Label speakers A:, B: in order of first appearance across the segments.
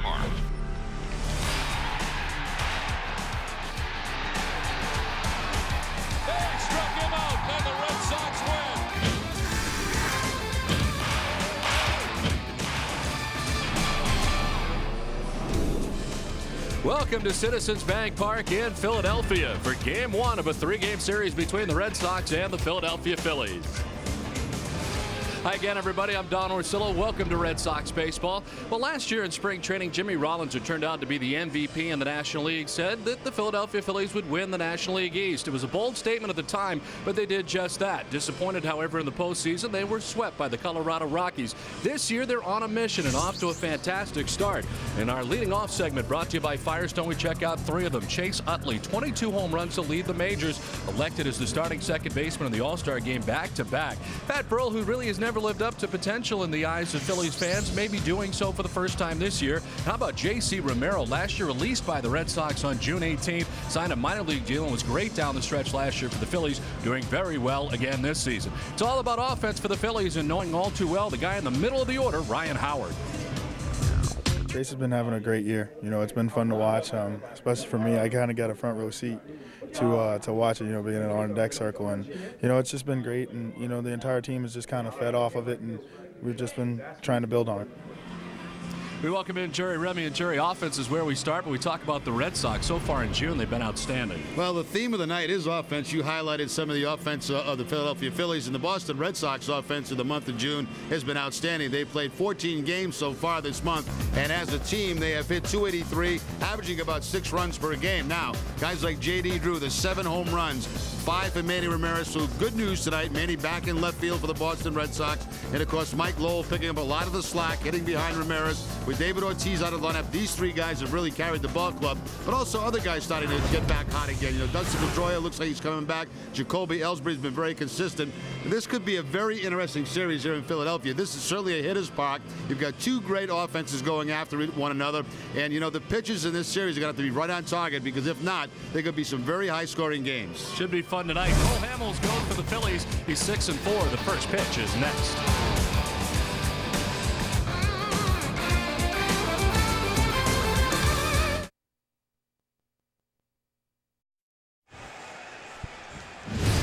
A: Park.
B: They struck him out, and the Red Sox win. Welcome to Citizens Bank Park in Philadelphia for Game 1 of a 3-game series between the Red Sox and the Philadelphia Phillies. Hi again, everybody. I'm Don Orsillo. Welcome to Red Sox baseball. Well, last year in spring training, Jimmy Rollins, who turned out to be the MVP in the National League, said that the Philadelphia Phillies would win the National League East. It was a bold statement at the time, but they did just that. Disappointed, however, in the postseason, they were swept by the Colorado Rockies. This year, they're on a mission and off to a fantastic start. In our leading off segment, brought to you by Firestone, we check out 3 of them. Chase Utley, 22 home runs to lead the majors, elected as the starting second baseman in the All-Star game back-to-back. Pat Burrell, who really has never lived up to potential in the eyes of Phillies fans, may be doing so for the first time this year. How about J.C. Romero, last year released by the Red Sox on June 18th, signed a minor league deal and was great down the stretch last year for the Phillies, doing very well again this season. It's all about offense for the Phillies and knowing all too well the guy in the middle of the order, Ryan Howard.
C: Chase has been having a great year. You know, it's been fun to watch, especially for me. I kind of got a front row seat to watch it, you know, being in an on-deck circle. And, you know, it's just been great. And, you know, the entire team has just kind of fed off of it, and we've just been trying to build on it.
B: We welcome in Jerry Remy, and Jerry, offense is where we start, but we talk about the Red Sox. So far in June, they've been outstanding.
D: Well, the theme of the night is offense. You highlighted some of the offense of the Philadelphia Phillies, and the Boston Red Sox offense in the month of June has been outstanding. They've played 14 games so far this month, and as a team, they have hit 283, averaging about 6 runs per game. Now, guys like J.D. Drew, the 7 home runs, 5 for Manny Ramirez. So good news tonight. Manny back in left field for the Boston Red Sox. And, of course, Mike Lowell picking up a lot of the slack, hitting behind Ramirez. With David Ortiz out of the lineup, these 3 guys have really carried the ball club. But also other guys starting to get back hot again. You know, Dustin Pedroia looks like he's coming back. Jacoby Ellsbury's been very consistent. This could be a very interesting series here in Philadelphia. This is certainly a hitter's park. You've got 2 great offenses going after one another. And, you know, the pitches in this series are going to have to be right on target, because if not, there could be some very high-scoring games.
B: Should be fun tonight. Cole Hamels going for the Phillies. He's 6-4. The first pitch is next.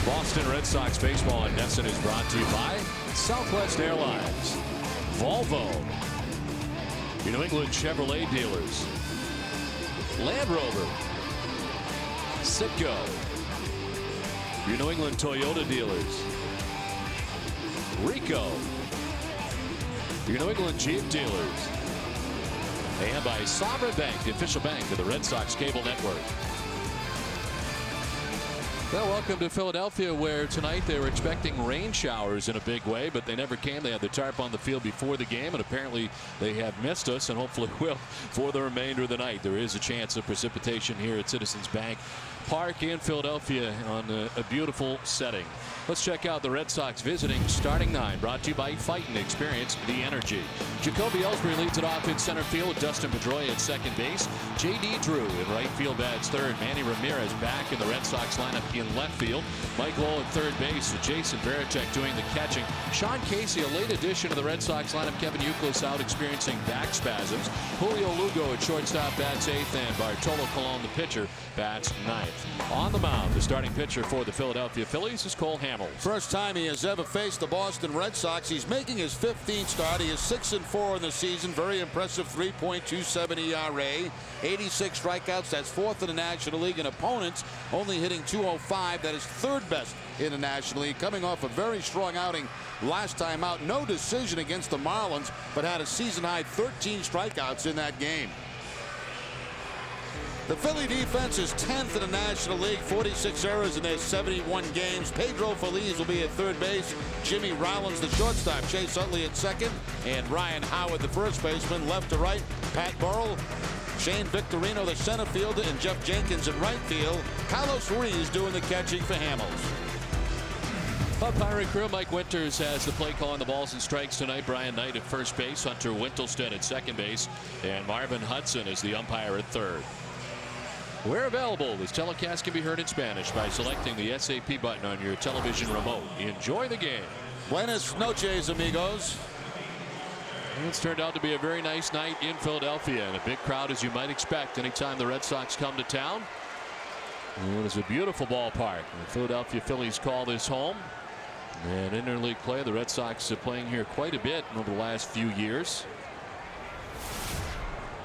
B: Boston Red Sox baseball on NESN is brought to you by Southwest Airlines, Volvo, your New England Chevrolet dealers, Land Rover, Citgo, your New England Toyota dealers, Rico, your New England Jeep dealers, and by Sovereign Bank, the official bank of the Red Sox cable network. Well, welcome to Philadelphia, where tonight they were expecting rain showers in a big way, but they never came. They had the tarp on the field before the game, and apparently they have missed us and hopefully will for the remainder of the night. There is a chance of precipitation here at Citizens Bank Park in Philadelphia on a beautiful setting. Let's check out the Red Sox visiting starting 9, brought to you by Fight and Experience the Energy. Jacoby Ellsbury leads it off in center field with Dustin Pedroia at second base. J.D. Drew in right field bats third. Manny Ramirez back in the Red Sox lineup in left field. Mike Lowell at third base. Jason Varitek doing the catching. Sean Casey, a late addition to the Red Sox lineup. Kevin Youkilis out experiencing back spasms. Julio Lugo at shortstop bats 8th, and Bartolo Colon, the pitcher, bats 9th. On the mound, the starting pitcher for the Philadelphia Phillies is Cole Hamels.
D: First time he has ever faced the Boston Red Sox. He's making his 15th start. He is 6-4 in the season. Very impressive 3.27 ERA. 86 strikeouts. That's 4th in the National League. And opponents only hitting 205. That is 3rd best in the National League. Coming off a very strong outing last time out. No decision against the Marlins, but had a season-high 13 strikeouts in that game. The Philly defense is 10th in the National League, 46 errors in their 71 games. Pedro Feliz will be at third base. Jimmy Rollins, the shortstop. Chase Utley at second. And Ryan Howard, the first baseman. Left to right, Pat Burrell, Shane Victorino, the center fielder, and Jeff Jenkins in right field. Carlos Ruiz doing the catching for Hamels.
B: Umpiring crew, Mike Winters has the play call on the balls and strikes tonight. Brian Knight at first base, Hunter Wintelstead at second base, and Marvin Hudson is the umpire at third. We're available. This telecast can be heard in Spanish by selecting the SAP button on your television remote. Enjoy the game.
D: Buenas noches, amigos.
B: It's turned out to be a very nice night in Philadelphia, and a big crowd, as you might expect anytime the Red Sox come to town. And it's a beautiful ballpark. The Philadelphia Phillies call this home. And interleague play, the Red Sox are playing here quite a bit over the last few years.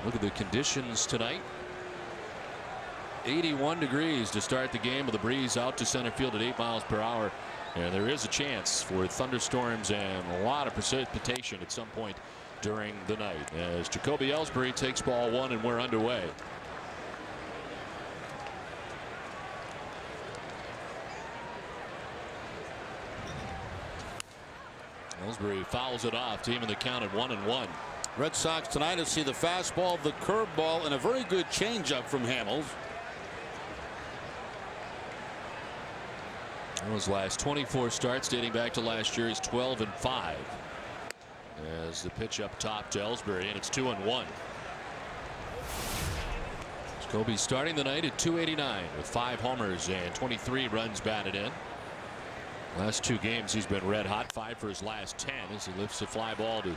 B: Look at the conditions tonight. 81 degrees to start the game with a breeze out to center field at 8 miles per hour. And there is a chance for thunderstorms and a lot of precipitation at some point during the night as Jacoby Ellsbury takes ball 1 and we're underway. Ellsbury fouls it off, team in the count at 1-1.
A: Red Sox tonight will see the fastball, the curveball, and a very good changeup from Hamels.
B: Those last 24 starts dating back to last year is 12-5. As the pitch up top to Ellsbury, and it's 2-1. Jacoby starting the night at .289 with 5 homers and 23 runs batted in. Last 2 games he's been red hot. 5 for his last 10 as he lifts the fly ball to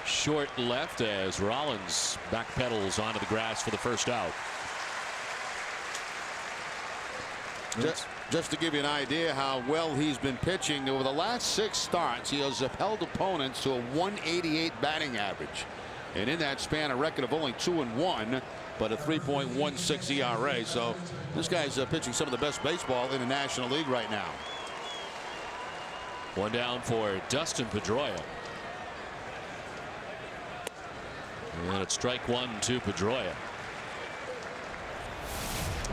B: short left as Rollins backpedals onto the grass for the first out.
A: Just to give you an idea how well he's been pitching, over the last 6 starts he has upheld opponents to a .188 batting average, and in that span a record of only 2-1 but a 3.16 ERA. So this guy's pitching some of the best baseball in the National League right now.
B: One down for Dustin Pedroia. And it's strike 1 to Pedroia.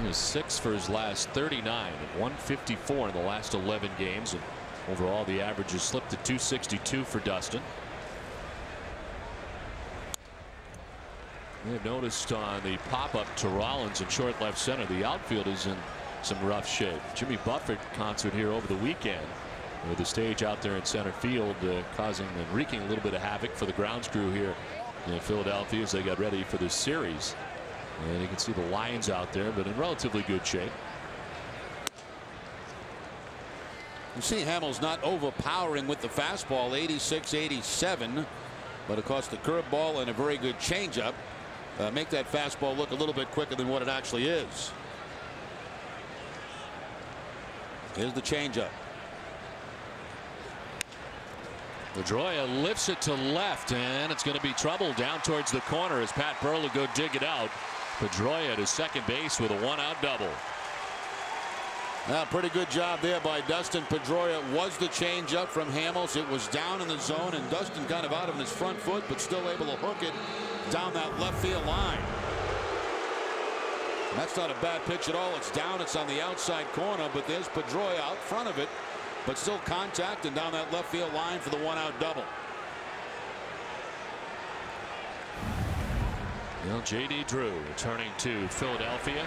B: He was 6 for his last 39 and 154 in the last 11 games, and overall the average has slipped to 262 for Dustin. We have noticed on the pop-up to Rollins in short left center, the outfield is in some rough shape. Jimmy Buffett concert here over the weekend with the stage out there in center field causing and wreaking a little bit of havoc for the grounds crew here in Philadelphia as they got ready for this series. And you can see the lines out there, but in relatively good shape.
A: You see Hamels not overpowering with the fastball, 86-87, but of course the curveball and a very good changeup make that fastball look a little bit quicker than what it actually is. Here's the changeup.
B: Pedroia lifts it to left, and it's going to be trouble down towards the corner as Pat Burley go dig it out. Pedroia to second base with a 1-out double.
A: Now, pretty good job there by Dustin Pedroia. It was the changeup from Hamels. It was down in the zone, and Dustin kind of out of his front foot, but still able to hook it down that left field line. That's not a bad pitch at all. It's down. It's on the outside corner, but there's Pedroia out front of it, but still contact and down that left field line for the 1-out double.
B: Well, J.D. Drew returning to Philadelphia.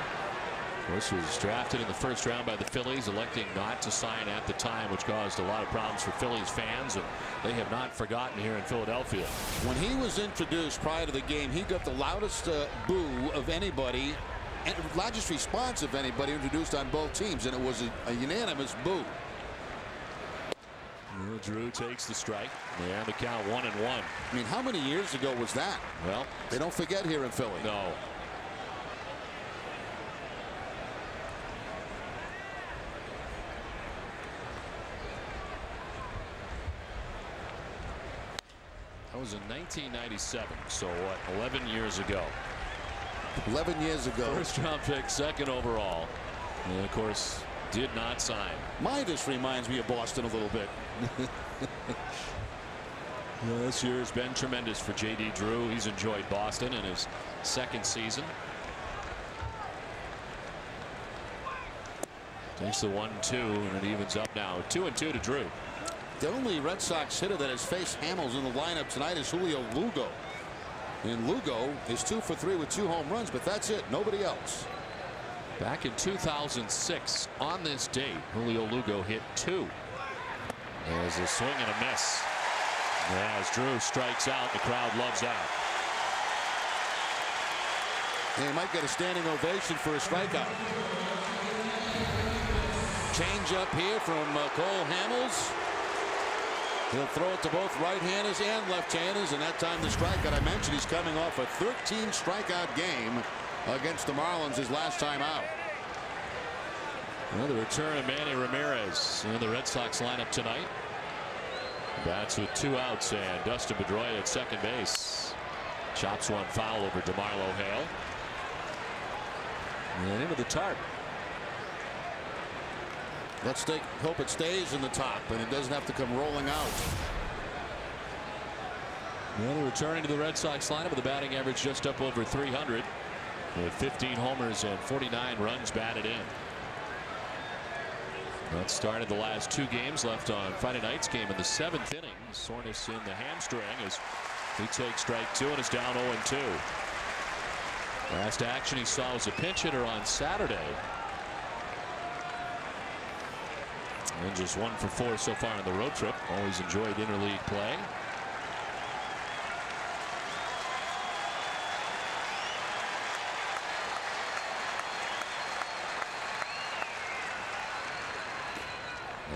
B: Of course, was drafted in the first round by the Phillies, electing not to sign at the time, which caused a lot of problems for Phillies fans, and they have not forgotten here in Philadelphia.
A: When he was introduced prior to the game, he got the loudest boo of anybody, and largest response of anybody introduced on both teams, and it was a unanimous boo.
B: Well, Drew takes the strike. Yeah, the count 1-1.
A: I mean, how many years ago was that?
B: Well,
A: they don't forget here in Philly.
B: No. That was in 1997, so what, 11 years ago.
A: 11 years ago.
B: First round pick, 2nd overall, and of course did not sign.
A: Midas reminds me of Boston a little bit.
B: Well, this year has been tremendous for J.D. Drew. He's enjoyed Boston in his 2nd season. Takes the 1-2, and it evens up now. 2-2 to Drew.
A: The only Red Sox hitter that has faced Hamels in the lineup tonight is Julio Lugo. And Lugo is 2 for 3 with 2 home runs, but that's it. Nobody else.
B: Back in 2006, on this date, Julio Lugo hit 2. There's a swing and a miss. As Drew strikes out, the crowd loves that.
A: And he might get a standing ovation for a strikeout. Change up here from Cole Hamels. He'll throw it to both right-handers and left-handers, and that time the strikeout. I mentioned he's coming off a 13 strikeout game against the Marlins his last time out.
B: Another return of Manny Ramirez in the Red Sox lineup tonight. Bats with 2 outs, and Dustin Pedroia at second base. Chops one foul over DeMarlo Hale. And into the tarp.
A: Let's hope it stays in the top and it doesn't have to come rolling out.
B: Well, returning to the Red Sox lineup with a batting average just up over 300 with 15 homers and 49 runs batted in. That started the last 2 games left on Friday night's game in the 7th inning. Soreness in the hamstring as he takes strike 2 and is down 0-2. Last action he saw was a pinch hitter on Saturday. And just 1 for 4 so far on the road trip. Always enjoyed interleague play.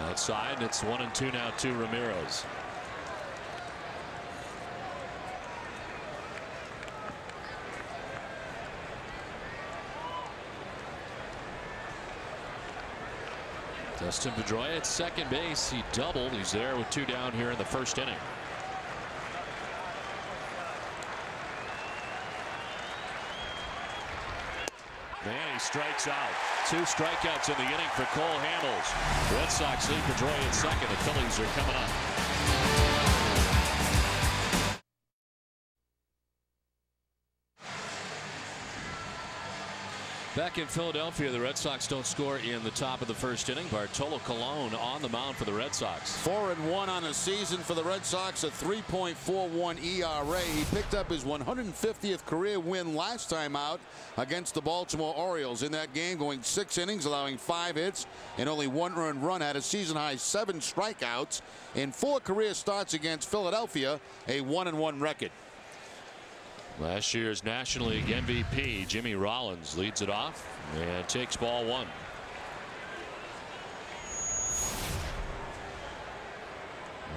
B: Outside, it's 1-2 now to Ramirez. Dustin Pedroia at second base. He doubled. He's there with 2 down here in the first inning. Man, he strikes out. 2 strikeouts in the inning for Cole Hamels. Red Sox lead Pedroia at second. The Phillies are coming up. Back in Philadelphia, the Red Sox don't score in the top of the first inning. Bartolo Colon on the mound for the Red Sox.
A: 4-1 on the season for the Red Sox, a 3.41 ERA. He picked up his 150th career win last time out against the Baltimore Orioles. In that game, going 6 innings, allowing 5 hits and only 1 earned run. Had a season-high 7 strikeouts in 4 career starts against Philadelphia, a 1-1 record.
B: Last year's National League MVP Jimmy Rollins leads it off and takes ball 1.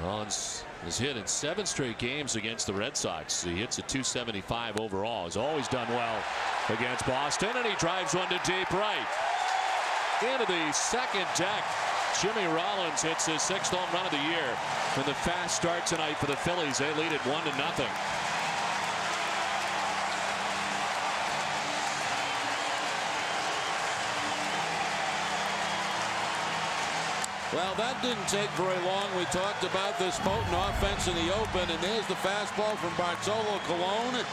B: Rollins has hit in 7 straight games against the Red Sox. He hits a .275 overall. He's always done well against Boston, and he drives one to deep right. Into the second deck. Jimmy Rollins hits his 6th home run of the year. And the fast start tonight for the Phillies. They lead it 1-0.
A: Well, that didn't take very long. We talked about this potent offense in the open, and there's the fastball from Bartolo Colon.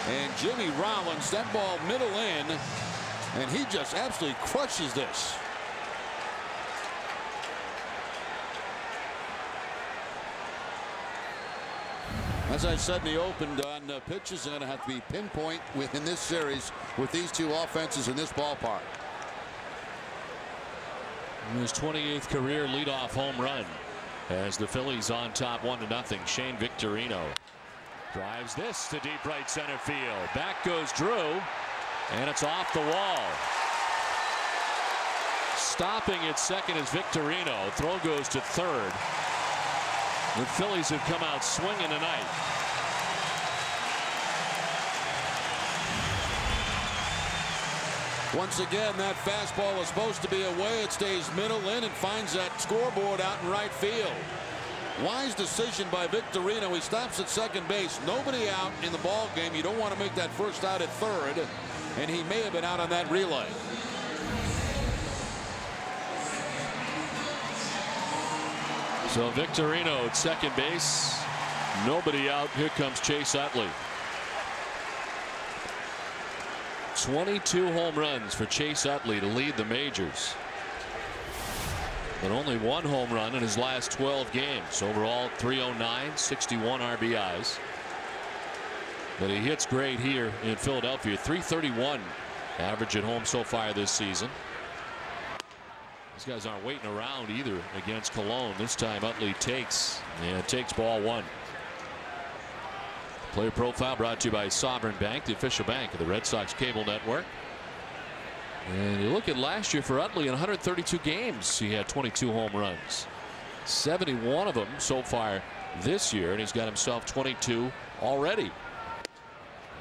A: And Jimmy Rollins, that ball middle in, and he just absolutely crushes this. As I said in the open, Don, pitches are going to have to be pinpoint within this series with these 2 offenses in this ballpark.
B: His 28th career leadoff home run as the Phillies on top 1-0. Shane Victorino drives this to deep right center field. Back goes Drew, and it's off the wall. Stopping at second is Victorino. Throw goes to third. The Phillies have come out swinging tonight.
A: Once again, that fastball was supposed to be away. It stays middle in and finds that scoreboard out in right field. Wise decision by Victorino. He stops at second base. Nobody out in the ball game. You don't want to make that first out at third, and he may have been out on that relay.
B: So Victorino at second base. Nobody out. Here comes Chase Utley. 22 home runs for Chase Utley to lead the majors. But only 1 home run in his last 12 games. Overall 309, 61 RBIs. But he hits great here in Philadelphia. 331 average at home so far this season. These guys aren't waiting around either against Colon. This time Utley takes ball 1. Player profile brought to you by Sovereign Bank, the official bank of the Red Sox cable network. And you look at last year for Utley in 132 games, he had 22 home runs. 71 of them so far this year, and he's got himself 22 already.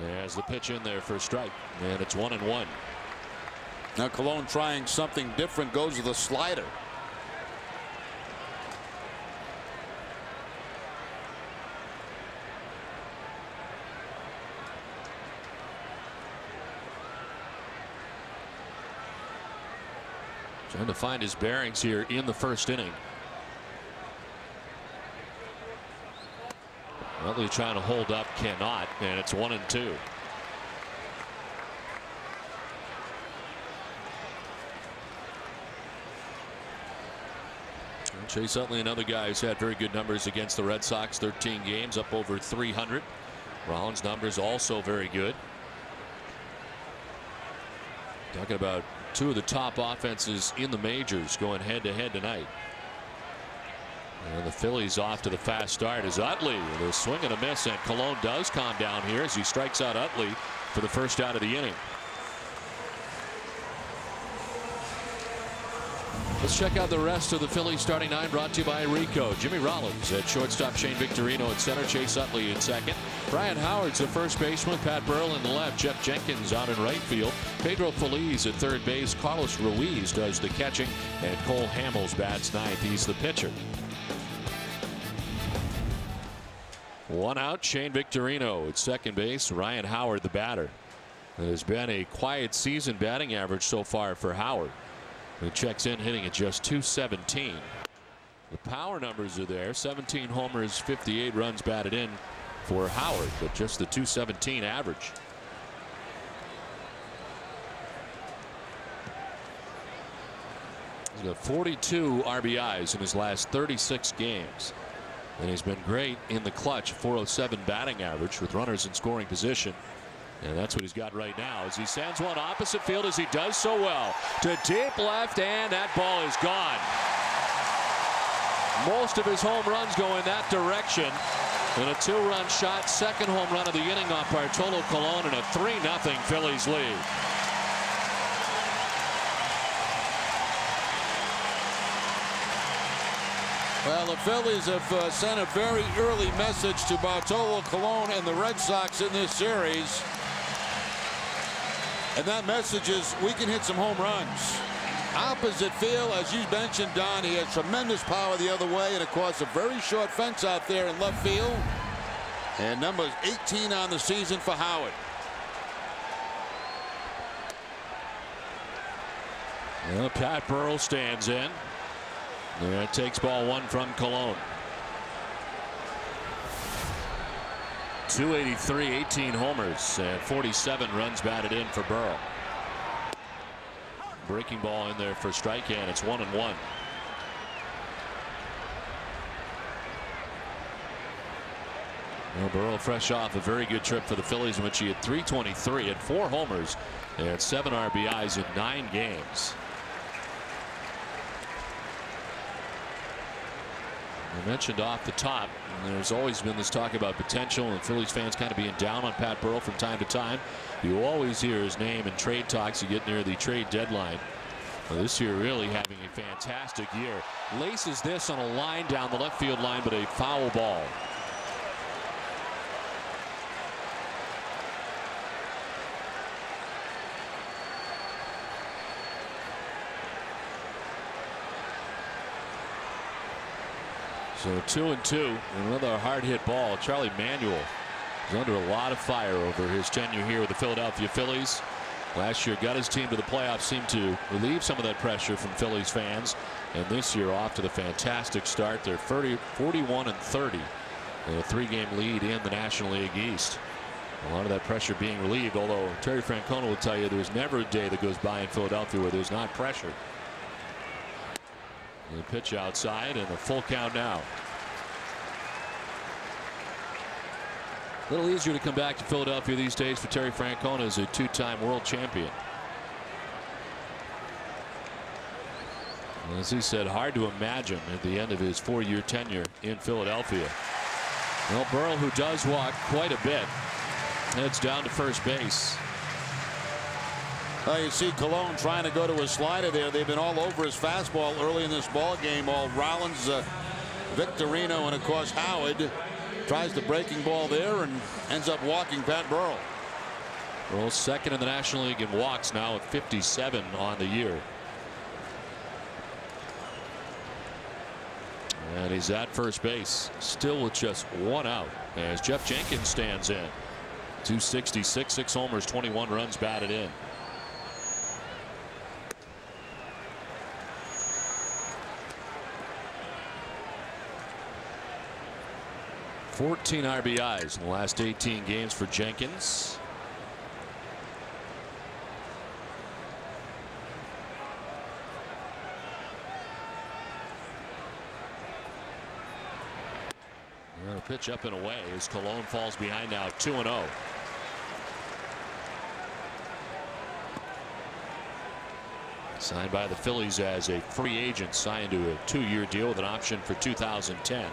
B: There's the pitch in there for a strike, and it's 1-1.
A: Now Colon trying something different, goes to the slider.
B: Trying to find his bearings here in the first inning. Utley trying to hold up, cannot, and it's 1-2. Chase Utley, another guy who's had very good numbers against the Red Sox. 13 games, up over 300. Rollins' numbers also very good. Talking about two of the top offenses in the majors going head-to-head tonight. And the Phillies off to the fast start as Utley with a swing and a miss, and Colon does calm down here as he strikes out Utley for the first out of the inning. Let's check out the rest of the Phillies starting nine, brought to you by Rico. Jimmy Rollins at shortstop, Shane Victorino at center, Chase Utley in second. Brian Howard's the first baseman, Pat Burrell in the left, Jeff Jenkins out in right field, Pedro Feliz at third base, Carlos Ruiz does the catching, and Cole Hamels bats ninth. He's the pitcher. One out, Shane Victorino at second base, Ryan Howard the batter. It has been a quiet season batting average so far for Howard. He checks in hitting at just .217. The power numbers are there. 17 homers, 58 runs batted in for Howard, but just the .217 average. He's got 42 RBIs in his last 36 games. And he's been great in the clutch, .407 batting average with runners in scoring position. And that's what he's got right now as he sends one opposite field as he does so well to deep left, and that ball is gone. Most of his home runs go in that direction. And a 2-run shot, second home run of the inning off Bartolo Colon, and a 3-0 Phillies lead.
A: Well, the Phillies have sent a very early message to Bartolo Colon and the Red Sox in this series. And that message is, we can hit some home runs. Opposite field, as you mentioned, Don, he has tremendous power the other way, and of course a very short fence out there in left field. And number 18 on the season for Howard.
B: Well, Pat Burrell stands in. And it takes ball one from Colon. 283, 18 homers, and 47 runs batted in for Burrell. Breaking ball in there for strike, and it's 1-1. Well, Burrell fresh off a very good trip for the Phillies in which he had 323, had 4 homers, and 7 RBIs in 9 games. I mentioned off the top, there's always been this talk about potential and Phillies fans kind of being down on Pat Burrell from time to time. You always hear his name in trade talks. You get near the trade deadline. Well, this year really having a fantastic year. Laces this on a line down the left field line, but a foul ball. So 2-2, another hard hit ball. Charlie Manuel is under a lot of fire over his tenure here with the Philadelphia Phillies. Last year got his team to the playoffs, seemed to relieve some of that pressure from Phillies fans. And this year off to the fantastic start. They're 41-30 and a 3-game lead in the National League East. A lot of that pressure being relieved, although Terry Francona will tell you there's never a day that goes by in Philadelphia where there's not pressure. The pitch outside and a full count now. A little easier to come back to Philadelphia these days for Terry Francona as a 2-time world champion. As he said, hard to imagine at the end of his 4-year tenure in Philadelphia. Well, Burrell, who does walk quite a bit, heads down to first base.
A: You see Colon trying to go to a slider there. They've been all over his fastball early in this ball game. All Rollins Victorino, and of course Howard tries the breaking ball there and ends up walking Pat Burrell.
B: Burrell second in the National League in walks now at 57 on the year. And he's at first base, still with just one out, as Jeff Jenkins stands in. 266, 6 homers, 21 runs batted in. $14 RBIs in the last 18 games for Jenkins. And a pitch up and away as Cologne falls behind now 2-0. Signed by the Phillies as a free agent, signed to a 2-year deal with an option for 2010.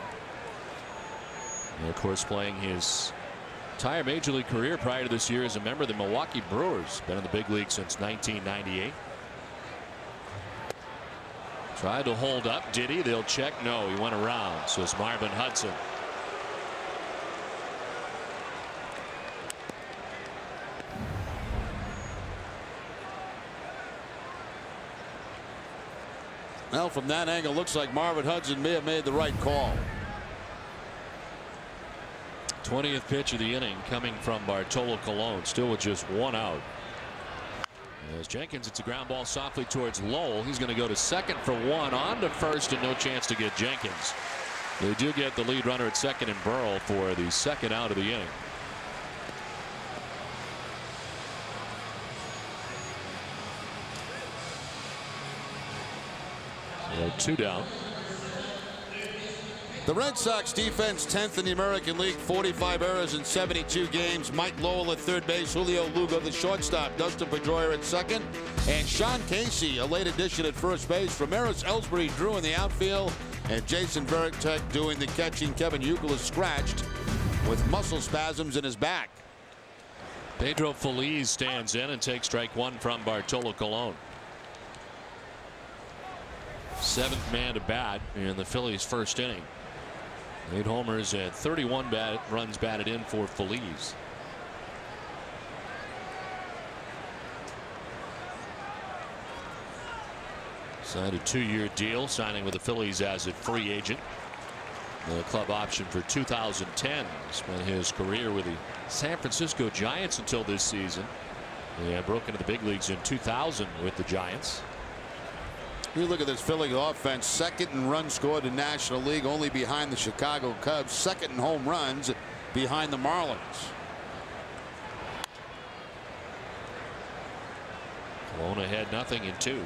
B: And of course, playing his entire major league career prior to this year as a member of the Milwaukee Brewers. Been in the big league since 1998. Tried to hold up. Did he? They'll check. No, he went around. So it's Marvin Hudson.
A: Well, from that angle, looks like Marvin Hudson may have made the right call.
B: 20th pitch of the inning coming from Bartolo Colon, still with just one out. As Jenkins, it's a ground ball softly towards Lowell. He's going to go to second for one, on to first, and no chance to get Jenkins. They do get the lead runner at second and Burrell for the second out of the inning. So 2 down.
A: The Red Sox defense 10th in the American League, 45 errors in 72 games. Mike Lowell at third base, Julio Lugo the shortstop, Dustin Pedroia at second, and Sean Casey a late addition at first base. Ramirez Ellsbury Drew in the outfield, and Jason Varitek doing the catching. Kevin Youkiel is scratched with muscle spasms in his back.
B: Pedro Feliz stands in and takes strike one from Bartolo Colon. 7th man to bat in the Phillies' first inning. 8 homers and 31 runs batted in for Feliz. Signed a 2-year deal, signing with the Phillies as a free agent. The club option for 2010. Spent his career with the San Francisco Giants until this season. He broke into the big leagues in 2000 with the Giants.
A: You look at this Philly offense, second in runs scored in National League, only behind the Chicago Cubs, second in home runs behind the Marlins.
B: Cologne ahead 0-2.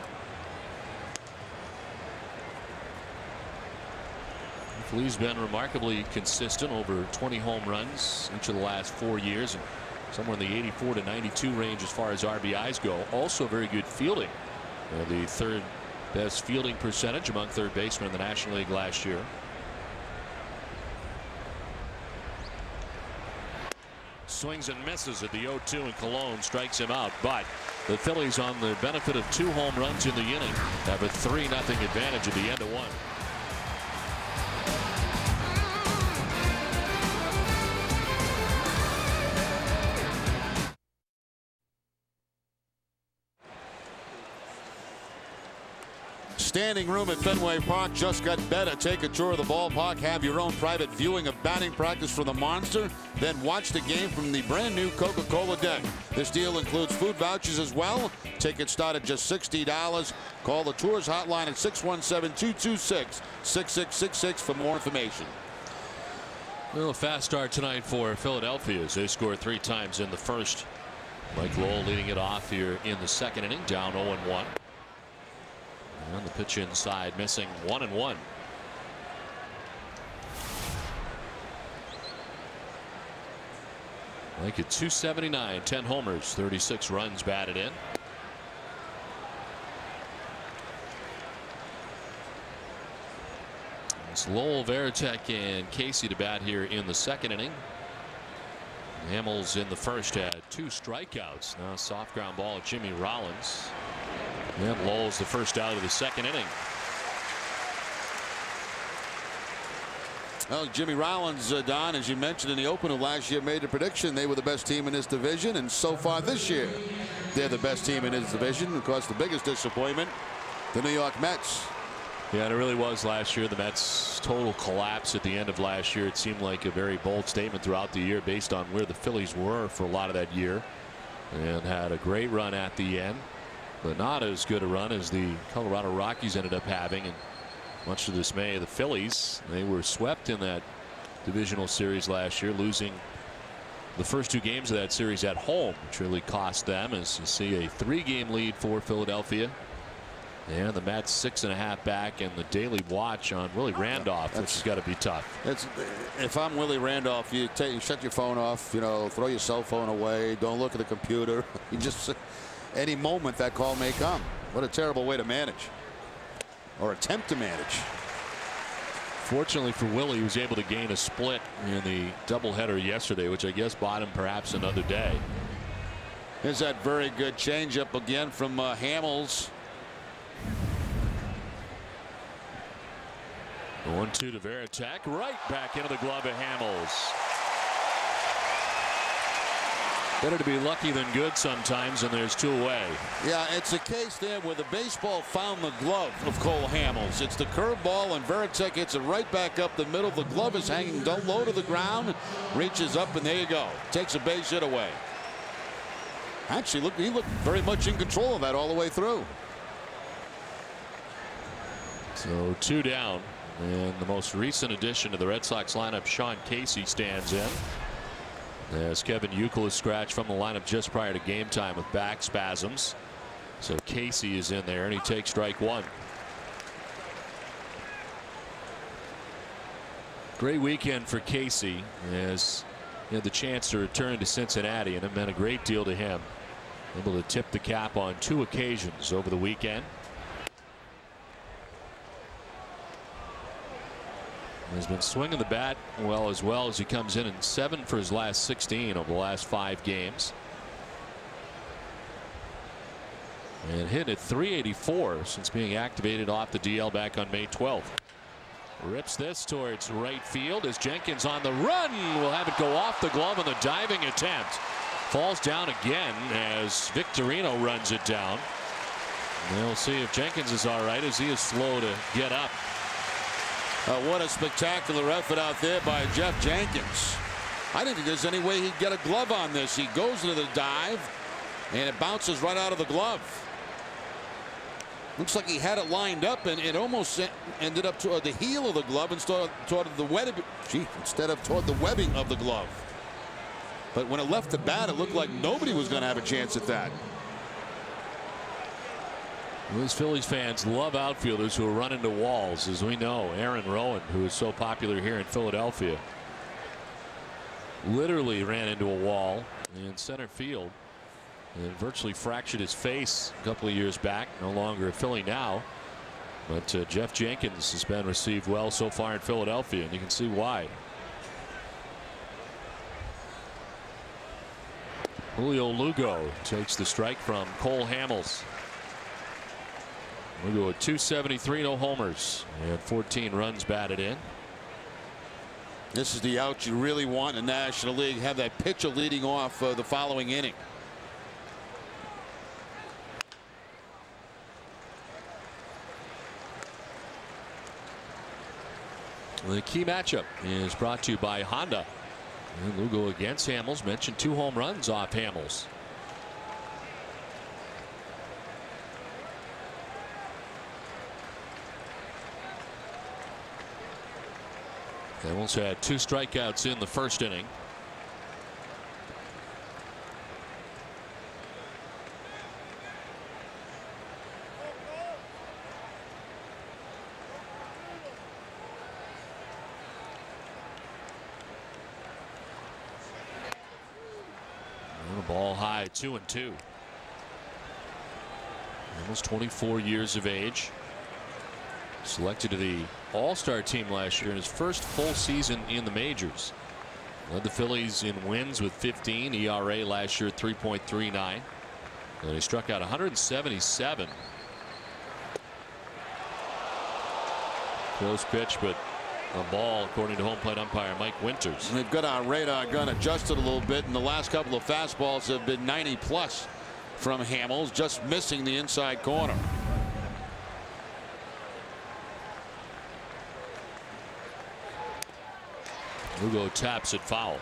B: Feliz been remarkably consistent, over 20 home runs each of the last 4 years, and somewhere in the 84 to 92 range as far as RBIs go. Also very good fielding. The third best fielding percentage among third basemen in the National League last year. Swings and misses at the 0-2, and Cologne strikes him out. But the Phillies, on the benefit of 2 home runs in the inning, have a 3-0 advantage at the end of 1.
A: Standing room at Fenway Park just got better. Take a tour of the ballpark, have your own private viewing of batting practice for the Monster, then watch the game from the brand new Coca-Cola deck. This deal includes food vouchers as well. Tickets start at just $60. Call the Tours hotline at 617-226-6666 for more information.
B: Well, a fast start tonight for Philadelphia as they scored 3 times in the first. Mike Lowell leading it off here in the second inning, down 0-1. And the pitch inside, missing 1-1. Like at 279, 10 homers, 36 runs batted in. It's Lowell, Varitek, and Casey to bat here in the second inning. Hamels in the first had 2 strikeouts. Now soft ground ball at Jimmy Rollins. And Lowell's the first out of the second inning.
A: Well, Jimmy Rollins, Don, as you mentioned in the opener last year, made a prediction they were the best team in this division, and so far this year they're the best team in this division. Of course, the biggest disappointment, the New York Mets.
B: Yeah, and it really was last year. The Mets' total collapse at the end of last year. It seemed like a very bold statement throughout the year based on where the Phillies were for a lot of that year, and had a great run at the end, but not as good a run as the Colorado Rockies ended up having. And much to the dismay of the Phillies, they were swept in that divisional series last year, losing the first 2 games of that series at home, which really cost them, as you see a 3-game lead for Philadelphia. And the Mets 6.5 back, and the daily watch on Willie Randolph, which has got to be tough.
A: If I'm Willie Randolph, you shut your phone off, throw your cell phone away, don't look at the computer. You just, any moment that call may come. What a terrible way to manage, or attempt to manage.
B: Fortunately for Willie, he was able to gain a split in the doubleheader yesterday, which I guess bought him perhaps another day.
A: Here's that very good changeup again from Hamels.
B: 1-2 to Veritek, right back into the glove of Hamels. Better to be lucky than good sometimes, and there's 2 away.
A: Yeah, it's a case there where the baseball found the glove of Cole Hamels. It's the curveball, and Veritek hits it right back up the middle. The glove is hanging low to the ground, reaches up, and there you go. Takes a base hit away. Actually, he looked very much in control of that all the way through.
B: So 2 down, and the most recent addition to the Red Sox lineup, Sean Casey, stands in, as Kevin Youkilis scratched from the lineup just prior to game time with back spasms. So Casey is in there, and he takes strike 1. Great weekend for Casey, as he had the chance to return to Cincinnati, and it meant a great deal to him. Able to tip the cap on 2 occasions over the weekend. He's been swinging the bat well as he comes in 7 for his last 16 over the last 5 games. And hit at .384 since being activated off the DL back on May 12th. Rips this towards right field as Jenkins on the run will have it go off the glove on the diving attempt. Falls down again as Victorino runs it down. And we'll see if Jenkins is all right, as he is slow to get up.
A: What a spectacular effort out there by Jeff Jenkins. I didn't think there's any way he'd get a glove on this. He goes into the dive, and it bounces right out of the glove. Looks like he had it lined up, and it almost ended up toward the heel of the glove instead of toward the webbing of the glove. But when it left the bat, it looked like nobody was going to have a chance at that.
B: Those Phillies fans love outfielders who run into walls, as we know. Aaron Rowan, who is so popular here in Philadelphia, literally ran into a wall in center field and virtually fractured his face a couple of years back. No longer a Philly now, but Jeff Jenkins has been received well so far in Philadelphia, and you can see why. Julio Lugo takes the strike from Cole Hamels. Lugo at .273, no homers, and 14 runs batted in.
A: This is the out you really want in the National League. Have that pitcher leading off the following inning.
B: The key matchup is brought to you by Honda. And Lugo against Hamels. Mentioned 2 home runs off Hamels. Hamels had 2 strikeouts in the first inning. And a ball high, 2-2. Almost 24 years of age. Selected to the All-Star team last year in his first full season in the majors. Led the Phillies in wins with 15. ERA last year 3.39. And he struck out 177. Close pitch, but A ball, according to home plate umpire Mike Winters.
A: And they've got our radar gun adjusted a little bit, and the last couple of fastballs have been 90 plus from Hamels, just missing the inside corner.
B: Lugo taps it foul.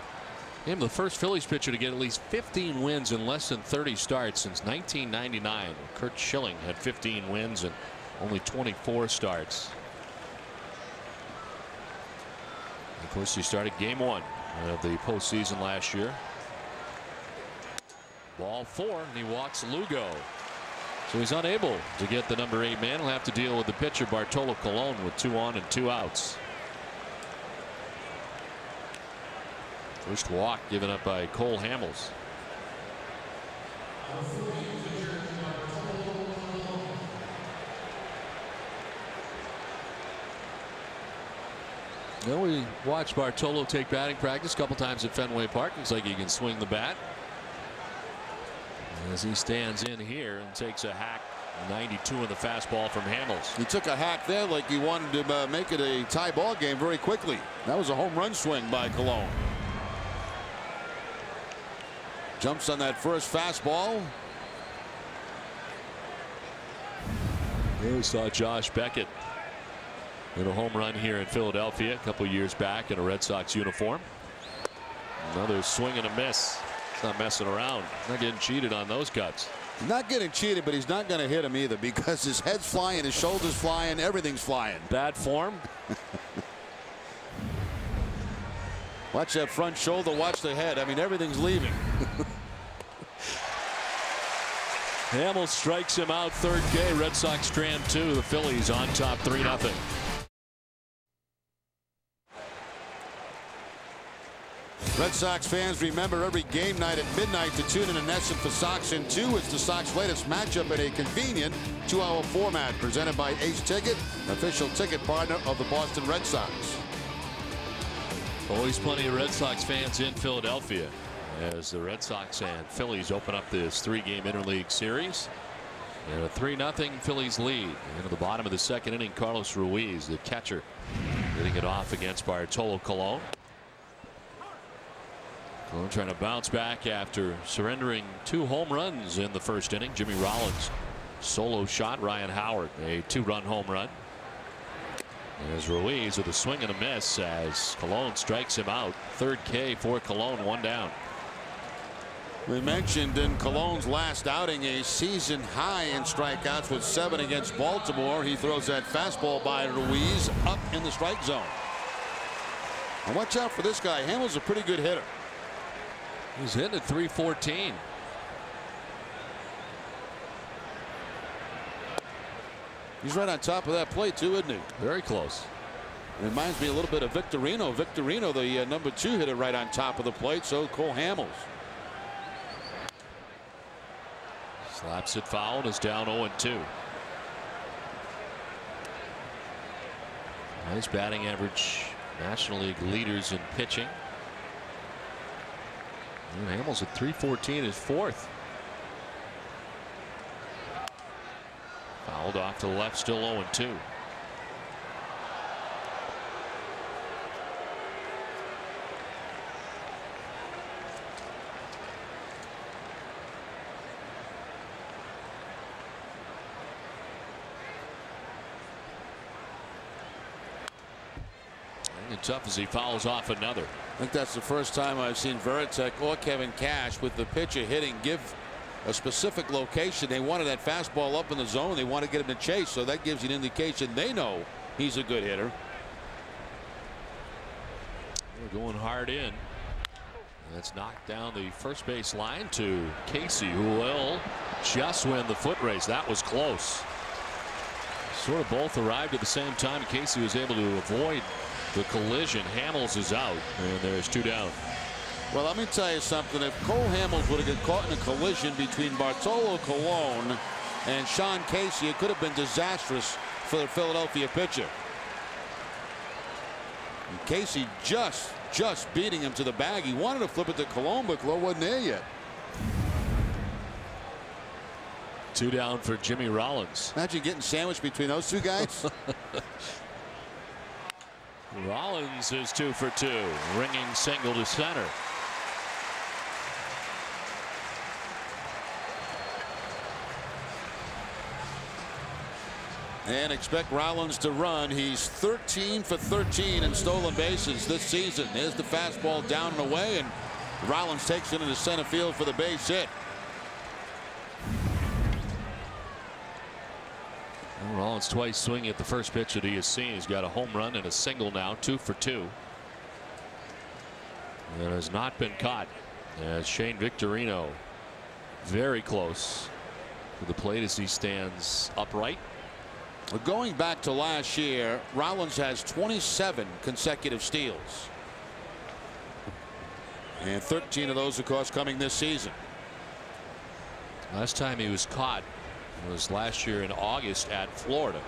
B: Him the first Phillies pitcher to get at least 15 wins in less than 30 starts since 1999. Kurt Schilling had 15 wins and only 24 starts. Of course, he started game 1 of the postseason last year. Ball 4, and he walks Lugo. So he's unable to get the number 8 man. He'll have to deal with the pitcher Bartolo Colon with 2 on and 2 outs. First walk given up by Cole Hamels. Well, we watched Bartolo take batting practice a couple times at Fenway Park. Looks like he can swing the bat. As he stands in here and takes a hack. 92 in the fastball from Hamels.
A: He took a hack there like he wanted to make it a tie ball game very quickly. That was a home run swing by Colon. Jumps on that first fastball.
B: We saw Josh Beckett in a home run here in Philadelphia a couple years back in a Red Sox uniform. Another swing and a miss. He's not messing around. Not getting cheated on those cuts.
A: Not getting cheated, but he's not going to hit him either because his head's flying, his shoulders flying, everything's flying.
B: Bad form.
A: Watch that front shoulder, watch the head. I mean, everything's leaving.
B: Hamels strikes him out. 3rd K. Red Sox strand 2. The Phillies on top 3-0.
A: Red Sox fans, remember every game night at midnight to tune in to NESN for Sox in 2. It's the Sox latest matchup in a convenient 2-hour format presented by Ace Ticket, official ticket partner of the Boston Red Sox.
B: Always plenty of Red Sox fans in Philadelphia as the Red Sox and Phillies open up this 3-game interleague series. And a 3-0 Phillies lead. Into the bottom of the 2nd inning, Carlos Ruiz, the catcher, hitting it off against Bartolo Colon. Colon trying to bounce back after surrendering 2 home runs in the 1st inning. Jimmy Rollins solo shot, Ryan Howard a 2-run home run. As Ruiz with a swing and a miss as Colon strikes him out. 3rd K for Colon, 1 down.
A: We mentioned in Colon's last outing a season high in strikeouts with 7 against Baltimore. He throws that fastball by Ruiz up in the strike zone. And watch out for this guy. Hamels is a pretty good hitter.
B: He's hitting at 314.
A: He's right on top of that plate too, isn't he?
B: Very close.
A: Reminds me a little bit of Victorino. Victorino, the number 2 hitter, right on top of the plate. So Cole Hamels.
B: Slaps it foul and is down 0-2. Nice batting average. National League leaders in pitching. And Hamels at 314 is 4th. Fouled off to the left, still 0-2. Tough as he fouls off another.
A: I think that's the first time I've seen Veritek or Kevin Cash with the pitcher hitting give a specific location. They wanted that fastball up in the zone. They want to get him to chase, so that gives you an indication they know he's a good hitter.
B: They're going hard in. That's knocked down the first base line to Casey, who will just win the foot race. That was close. Sort of both arrived at the same time. Casey was able to avoid the collision. Hamels is out, and there's 2 down.
A: Well, let me tell you something. If Cole Hamels would have got caught in a collision between Bartolo Colon and Sean Casey, it could have been disastrous for the Philadelphia pitcher. And Casey just beating him to the bag. He wanted to flip it to Colon, but Colon wasn't there yet.
B: 2 down for Jimmy Rollins.
A: Imagine getting sandwiched between those 2 guys.
B: Rollins is 2 for 2, ringing single to center.
A: And expect Rollins to run. He's 13 for 13 in stolen bases this season. There's the fastball down and away, and Rollins takes it into center field for the base hit.
B: And Rollins twice swinging at the first pitch that he has seen. He's got a home run and a single now, 2 for 2. And has not been caught as Shane Victorino very close to the plate as he stands upright.
A: Going back to last year, Rollins has 27 consecutive steals. And 13 of those, of course, coming this season.
B: Last time he was caught was last year in August at Florida.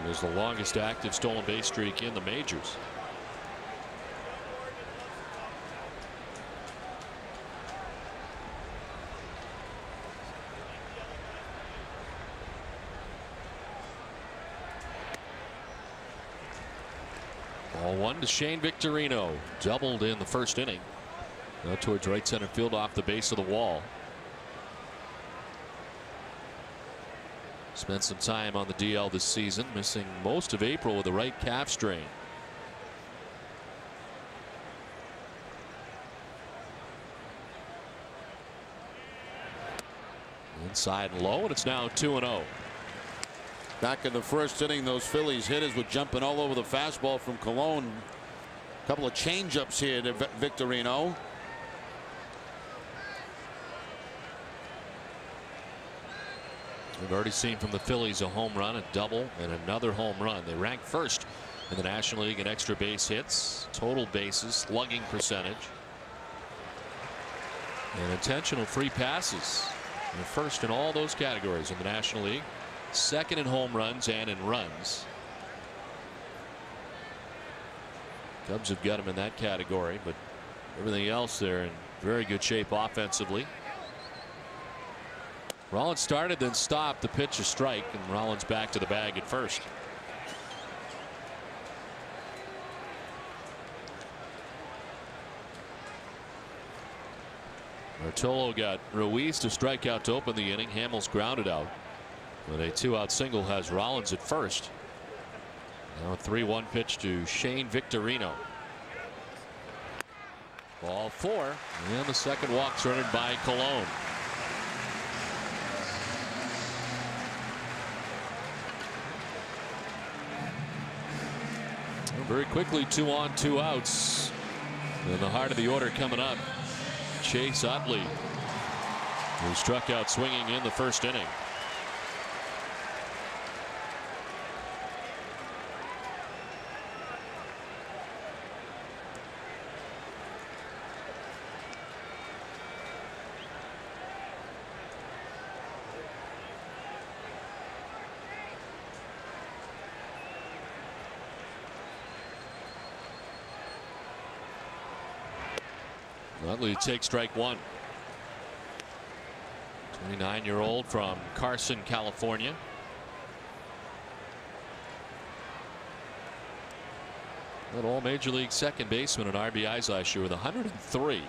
B: It was the longest active stolen base streak in the majors. Ball one to Shane Victorino. Doubled in the first inning. Now towards right center field off the base of the wall. Spent some time on the DL this season, missing most of April with a right calf strain. Inside and low, and it's now 2-0.
A: Back in the first inning, those Phillies hitters were jumping all over the fastball from Cologne. A couple of changeups here to Victorino.
B: We've already seen from the Phillies a home run, a double, and another home run. They rank first in the National League in extra base hits, total bases, slugging percentage, and intentional free passes. They're first in all those categories in the National League. Second in home runs and in runs. Cubs have got him in that category, but everything else they're in very good shape offensively. Rollins started, then stopped. The pitch, a strike, and Rollins back to the bag at first. Bartolo got Ruiz to strike out to open the inning. Hamels grounded out. But a 2-out single has Rollins at first. Now a 3-1 pitch to Shane Victorino. Ball 4, and the second walk surrendered by Cologne. Very quickly, 2 on, 2 outs. In the heart of the order coming up, Chase Utley, who struck out swinging in the first inning. Utley takes strike 1. 29-year-old from Carson, California. Led all major league second baseman in RBIs last year with 103.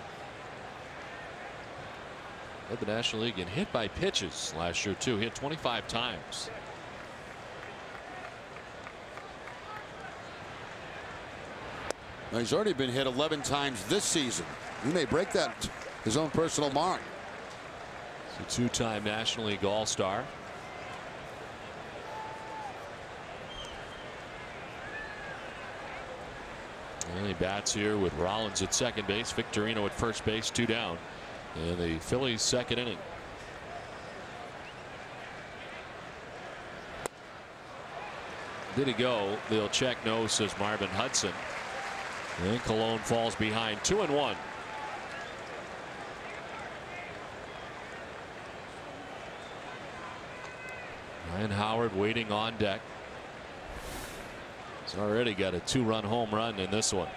B: Led the National League in hit by pitches last year too. Hit 25 times.
A: Now he's already been hit 11 times this season. He may break that, his own personal mark.
B: He's a 2-time National League All-Star. And he bats here with Rollins at second base, Victorino at first base, 2 down in the Phillies' second inning. Did he go? They'll check no, says Marvin Hudson. And Cologne falls behind 2-1. Ryan Howard waiting on deck. He's already got a 2-run home run in this one.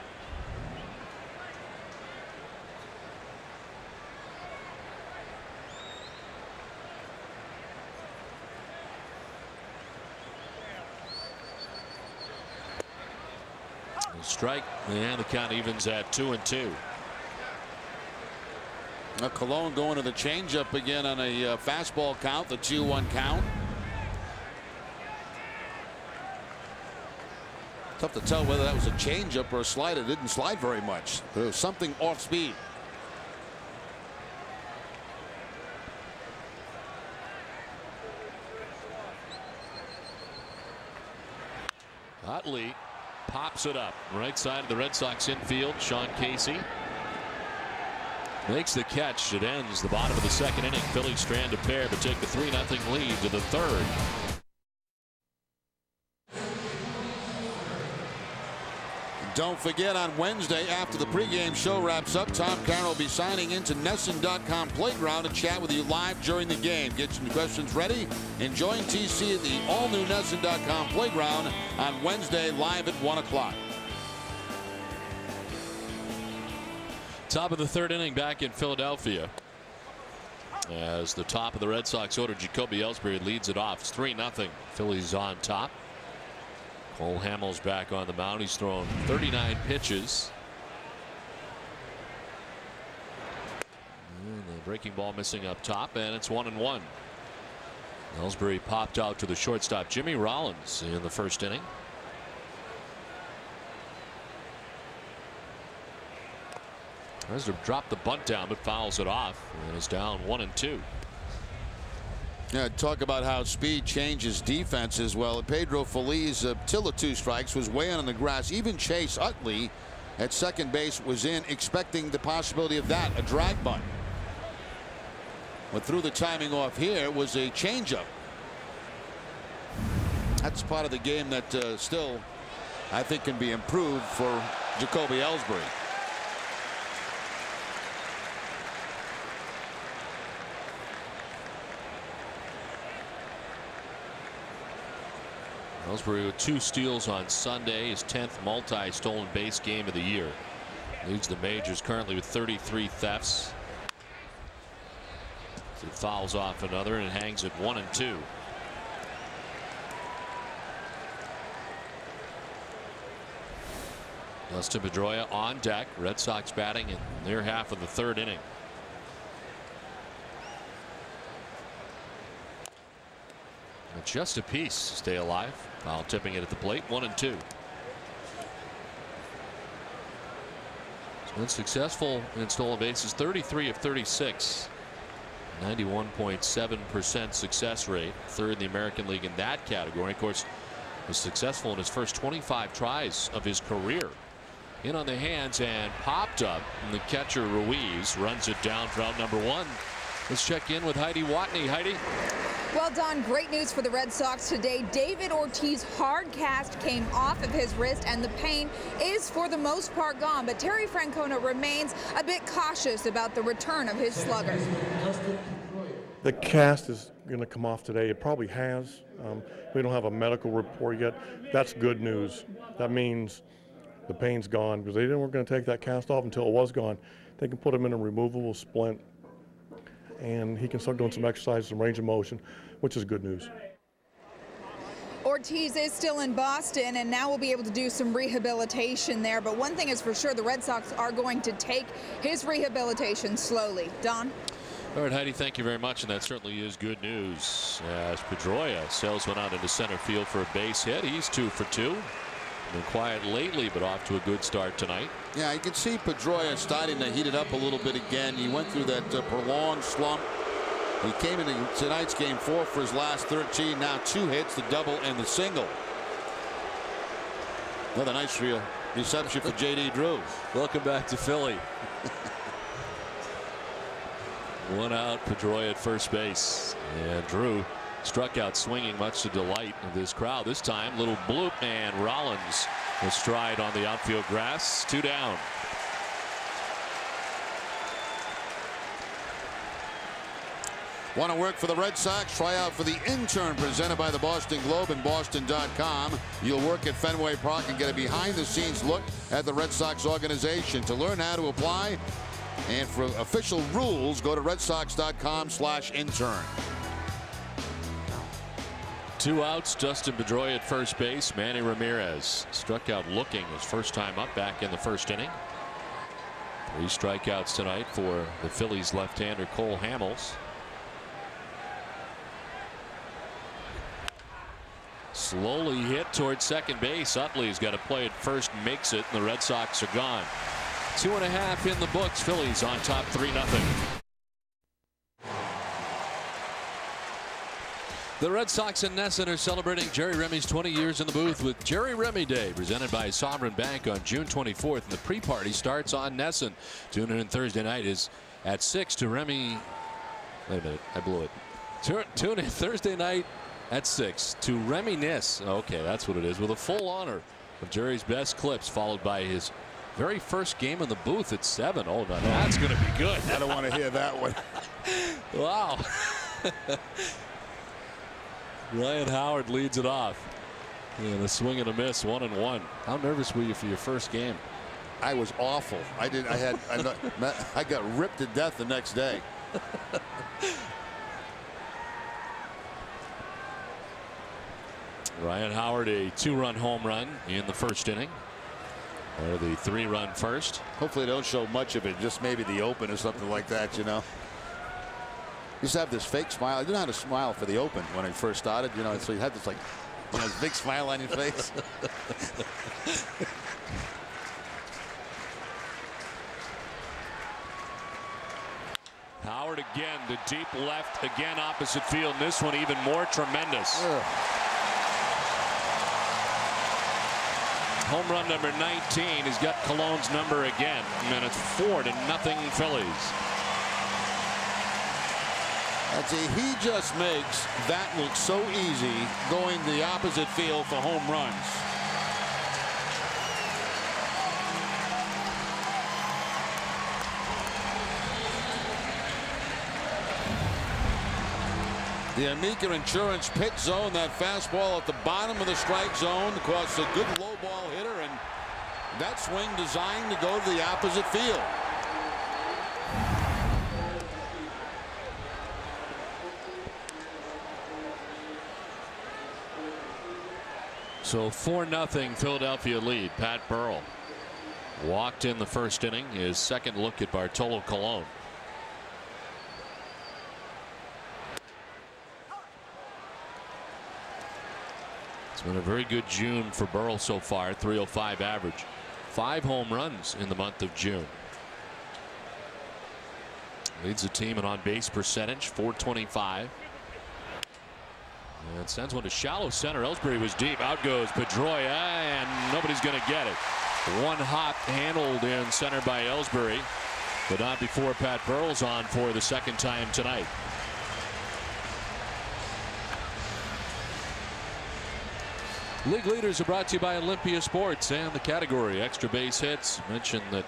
B: strike, and the count evens at 2-2.
A: Cologne going to the changeup again on a fastball count, the 2-1 count. Tough to tell whether that was a changeup or a slider. It didn't slide very much. There was something off speed.
B: Utley pops it up right side of the Red Sox infield. Sean Casey makes the catch. It ends the bottom of the second inning. Phillies strand a pair but take the 3-0 lead to the third.
A: Don't forget, on Wednesday after the pregame show wraps up, Tom Carroll will be signing into NESN.com Playground to chat with you live during the game. Get some questions ready and join TC at the all-new NESN.com Playground on Wednesday live at 1 o'clock.
B: Top of the third inning back in Philadelphia. As the top of the Red Sox order, Jacoby Ellsbury leads it off. It's 3-0. Phillies on top. Cole Hamels back on the mound. He's thrown 39 pitches. And the breaking ball missing up top, and it's 1-1. Ellsbury popped out to the shortstop, Jimmy Rollins, in the first inning. Tries to drop the bunt down, but fouls it off and is down 1-2.
A: Yeah, talk about how speed changes defenses. Well, Pedro Feliz, till the 2 strikes, was way on the grass. Even Chase Utley at second base was in, expecting the possibility of that, a drag bunt. What threw the timing off here was a changeup. That's part of the game that still, I think, can be improved for Jacoby Ellsbury.
B: Ellsbury with 2 steals on Sunday, his 10th multi-stolen base game of the year. Leads the majors currently with 33 thefts. So he fouls off another and hangs at 1-2. Dustin Pedroia on deck. Red Sox batting in their half of the third inning. Just a piece. Stay alive. Foul tipping it at the plate. 1-2. He's been successful in stolen bases. 33 of 36. 91.7% success rate. Third in the American League in that category. Of course, was successful in his first 25 tries of his career. In on the hands and popped up. And the catcher Ruiz runs it down for out number 1. Let's check in with Heidi Watney. Heidi.
E: Well, Don, great news for the Red Sox today. David Ortiz's hard cast came off of his wrist, and the pain is for the most part gone. But Terry Francona remains a bit cautious about the return of his slugger.
F: The cast is going to come off today. It probably has. We don't have a medical report yet. That's good news. That means the pain's gone, because they weren't going to take that cast off until it was gone. They can put him in a removable splint, and he can start doing some exercise, some range of motion, which is good news.
E: Ortiz is still in Boston, and now we'll be able to do some rehabilitation there. But one thing is for sure, the Red Sox are going to take his rehabilitation slowly. Don?
B: All right, Heidi, thank you very much, and that certainly is good news. As Pedroia sails one out into center field for a base hit. He's 2 for 2. Been quiet lately, but off to a good start tonight.
A: Yeah, you can see Pedroia starting to heat it up a little bit again. He went through that prolonged slump. He came into tonight's game 4 for his last 13. Now 2 hits, the double and the single. Another nice reception for J.D. Drew.
B: Welcome back to Philly. 1 out, Pedroia at first base, and Drew struck out swinging, much to delight of this crowd. This time, little bloop, and Rollins will stride on the outfield grass. 2 down.
A: Want to work for the Red Sox? Try out for the intern presented by the Boston Globe and Boston.com. You'll work at Fenway Park and get a behind-the-scenes look at the Red Sox organization. To learn how to apply and for official rules, go to redsox.com/intern.
B: 2 outs. Dustin Pedroia at first base. Manny Ramirez struck out looking his first time up back in the first inning. 3 strikeouts tonight for the Phillies left-hander Cole Hamels. Slowly hit towards second base. Utley's got to play at first, makes it, and the Red Sox are gone. 2.5 in the books. Phillies on top 3-0. The Red Sox and NESN are celebrating Jerry Remy's 20 years in the booth with Jerry Remy Day, presented by Sovereign Bank on June 24th. And the pre-party starts on NESN. Tune in Thursday night is at 6 to Remy. Wait a minute, I blew it. Tune in Thursday night at 6 to Reminisce. Okay, that's what it is, with a full honor of Jerry's best clips, followed by his very first game in the booth at 7. Oh, no, that's going to be good.
A: I don't want to hear that one.
B: Wow. Ryan Howard leads it off. And a swing and a miss, 1-1. How nervous were you for your first game?
A: I was awful. I got ripped to death the next day.
B: Ryan Howard, a 2-run home run in the first inning. Or the 3-run first.
A: Hopefully they don't show much of it, just maybe the open or something like that, you know. Used to have this fake smile. I didn't know how to smile for the open when I first started, you know, so you had this, like, you know, this big smile on your face.
B: Howard again to deep left, again opposite field. And this one even more tremendous.
A: Ugh.
B: Home run number 19. He's got Cologne's number again, and it's 4-0 Phillies.
A: He just makes that look so easy, going the opposite field for home runs. The Amica Insurance pit zone, that fastball at the bottom of the strike zone. Of course, a good low ball hitter, and that swing designed to go to the opposite field.
B: So 4-0 Philadelphia lead. Pat Burrell walked in the first inning. His second look at Bartolo Colon. It's been a very good June for Burrell so far. 305 average. 5 home runs in the month of June. Leads the team in on-base percentage, 425. And sends one to shallow center. Ellsbury was deep. Out goes Pedroia, and nobody's going to get it. One hop handled in center by Ellsbury, but not before Pat Burrell's on for the second time tonight. League leaders are brought to you by Olympia Sports and the category extra base hits. Mentioned that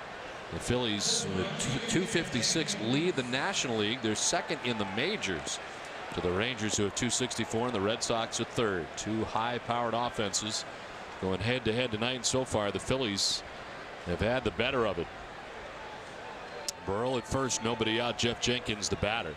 B: the Phillies with 256 lead the National League. They're second in the majors to the Rangers, who have 264, and the Red Sox at third. 2 high-powered offenses going head-to-head tonight, and so far the Phillies have had the better of it. Burrell at first, nobody out. Jeff Jenkins the batter.